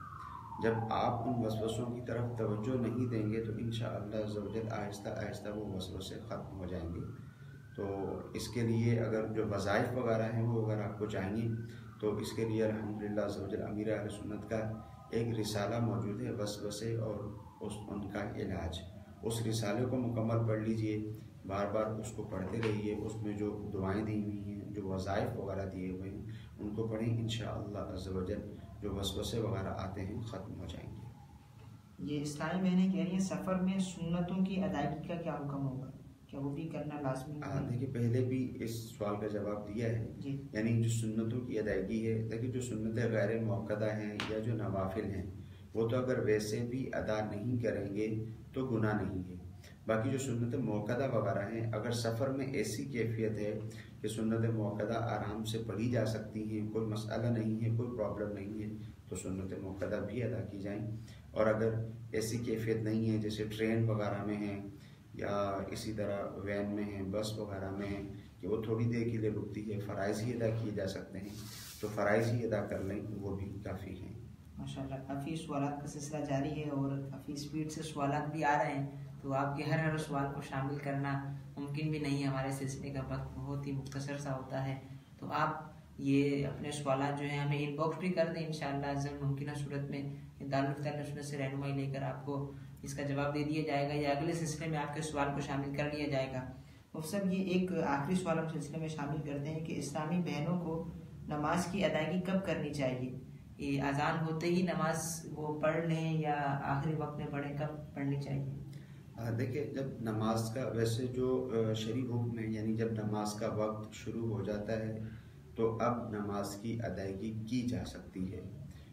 جب آپ ان وسوسوں کی طرف توجہ نہیں دیں گے تو انشاءاللہ عز و جل آہستہ آہستہ وہ وسوسے ختم ہو جائیں گے۔ تو اس کے لیے اگر جو وظائف وغیرہ ہیں وہ اگر آپ کو چاہیے تو اس کے لیے الحمدللہ عز و جل امیر اہل سنت کا ایک رسالہ موجود ہے، وسوسے اور ان کا علاج۔ اس رسالے کو مکمل پڑھ لیجئے، بار بار اس کو پڑھتے رہیے، اس میں جو دعائیں دی ہوئی ہیں، جو وظائف وغیرہ دیے ہوئے ہیں ان کو پڑھیں، انشاءاللہ عز و جل جو وسوسے وغیرہ آتے ہیں ختم ہو جائیں گے۔ یہ اسلامی بہنیں کہہ رہی ہیں سفر میں سنتوں کی ادائیگی کا کیا حکم ہوگا، کیا وہ بھی کرنا لازمی ہے؟ دیکھیے پہلے بھی اس سوال کا جواب دیا ہے جی۔ یعنی جو سنتوں کی ادائیگی ہے، دیکھیے جو سنتیں غیر موقدہ ہیں یا جو نوافل ہیں وہ تو اگر ویسے بھی ادا نہیں کریں گے تو گناہ نہیں ہے، باقی جو سنت موقدہ وغیرہ ہیں اگر سفر میں ایسی کیفیت ہے کہ سنت موقدہ آرام سے پڑھی جا سکتی ہیں، کوئی مسئلہ نہیں ہے، کوئی پرابلم نہیں ہے تو سنت موقدہ بھی ادا کی جائیں، اور اگر ایسی کیفیت نہیں ہے جیسے ٹرین وغیرہ میں ہیں یا اسی طرح وین میں ہیں، بس وغیرہ میں ہیں کہ وہ تھوڑی دیر کے لیے رکتی ہے، فرائض ہی ادا کیے جا سکتے ہیں تو فرائض ہی ادا کر لیں، وہ بھی کافی ہیں۔ ماشاءاللہ کافی سوالات کا سلسلہ جاری ہے اور کافی اسپیڈ سے سوالات بھی آ رہے ہیں، تو آپ کے ہر سوال کو شامل کرنا ممکن بھی نہیں ہے، ہمارے سلسلے کا وقت بہت ہی مختصر سا ہوتا ہے، تو آپ یہ اپنے سوالات جو ہیں ہمیں ان باکس بھی کر دیں، انشاءاللہ ضرور ممکنہ صورت میں دارالفتہ اہل سنت سے رہنمائی لے کر آپ کو اس کا جواب دے دیا جائے گا یا اگلے سلسلے میں آپ کے سوال کو شامل کر لیا جائے گا۔ مفتی صاحب یہ ایک آخری سوال ہم سلسلے میں شامل کرتے ہیں کہ اسلامی بہنوں کو نماز کی ادائیگی کب کرنی چاہیے؟ یہ اذان ہوتے ہی نماز وہ پڑھ لیں یا آخری وقت میں پڑھیں، کب پڑھنی چاہیے؟ دیکھیں جب نماز کا ویسے جو شرعی حکم ہے یعنی جب نماز کا وقت شروع ہو جاتا ہے تو اب نماز کی ادائیگی کی جا سکتی ہے،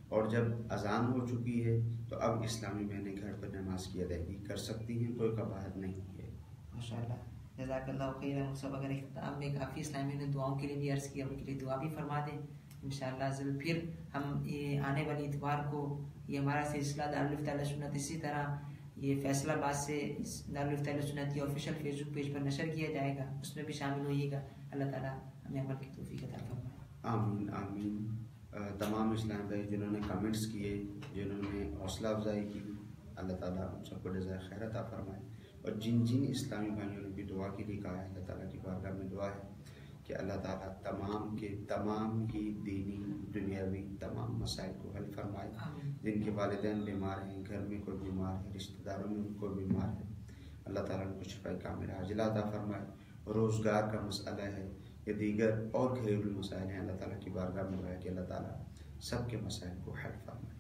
اور جب اذان ہو چکی ہے تو اب اسلامی بہنیں گھر پر نماز کی ادائیگی کر سکتی ہیں، کوئی قباحت نہیں ہے۔ ماشاءاللہ جزاک اللہ خیر۔ سب اگر اختتام میں کافی اسلامی نے دعاؤں کے لیے بھی عرض کیا، ان کے لیے دعا بھی فرما دیں انشاءاللہ ضرور۔ پھر ہم یہ آنے والی اتوار کو یہ ہمارا سلسلہ دارالفتہ اہل سنت اسی طرح یہ فیصلہ آباد سے دارالفتہ اہل سنت کی آفیشیل فیس بک پیج پر نشر کیا جائے گا، اس میں بھی شامل ہوئیے گا۔ اللہ تعالیٰ ہمیں عمل کی توفیق عطا فرمائے۔ آمین آمین۔ تمام اسلام بھائی جنہوں نے کمنٹس کیے، جنہوں نے حوصلہ افزائی کی، اللہ تعالیٰ ہم سب کو جزائے خیر عطا فرمائے، اور جن اسلامی بھائیوں نے بھی دعا کے لیے کہا ہے اللہ تعالیٰ کی بارگاہ میں دعا ہے کہ اللہ تعالیٰ تمام کے تمام ہی دینی دنیاوی تمام مسائل کو حل فرمائے. جن کے والدین بیمار ہیں، گھر میں کوئی بیمار ہے، رشتہ داروں میں کوئی بیمار ہے، اللہ تعالیٰ ان کو شفا کاملہ عاجلہ عطا فرمائے. روزگار کا مسئلہ ہے یا دیگر اور گھریلو مسائل ہیں، اللہ تعالیٰ کی بارگاہ میں دعا ہے کہ اللہ تعالیٰ سب کے مسائل کو حل فرمائے.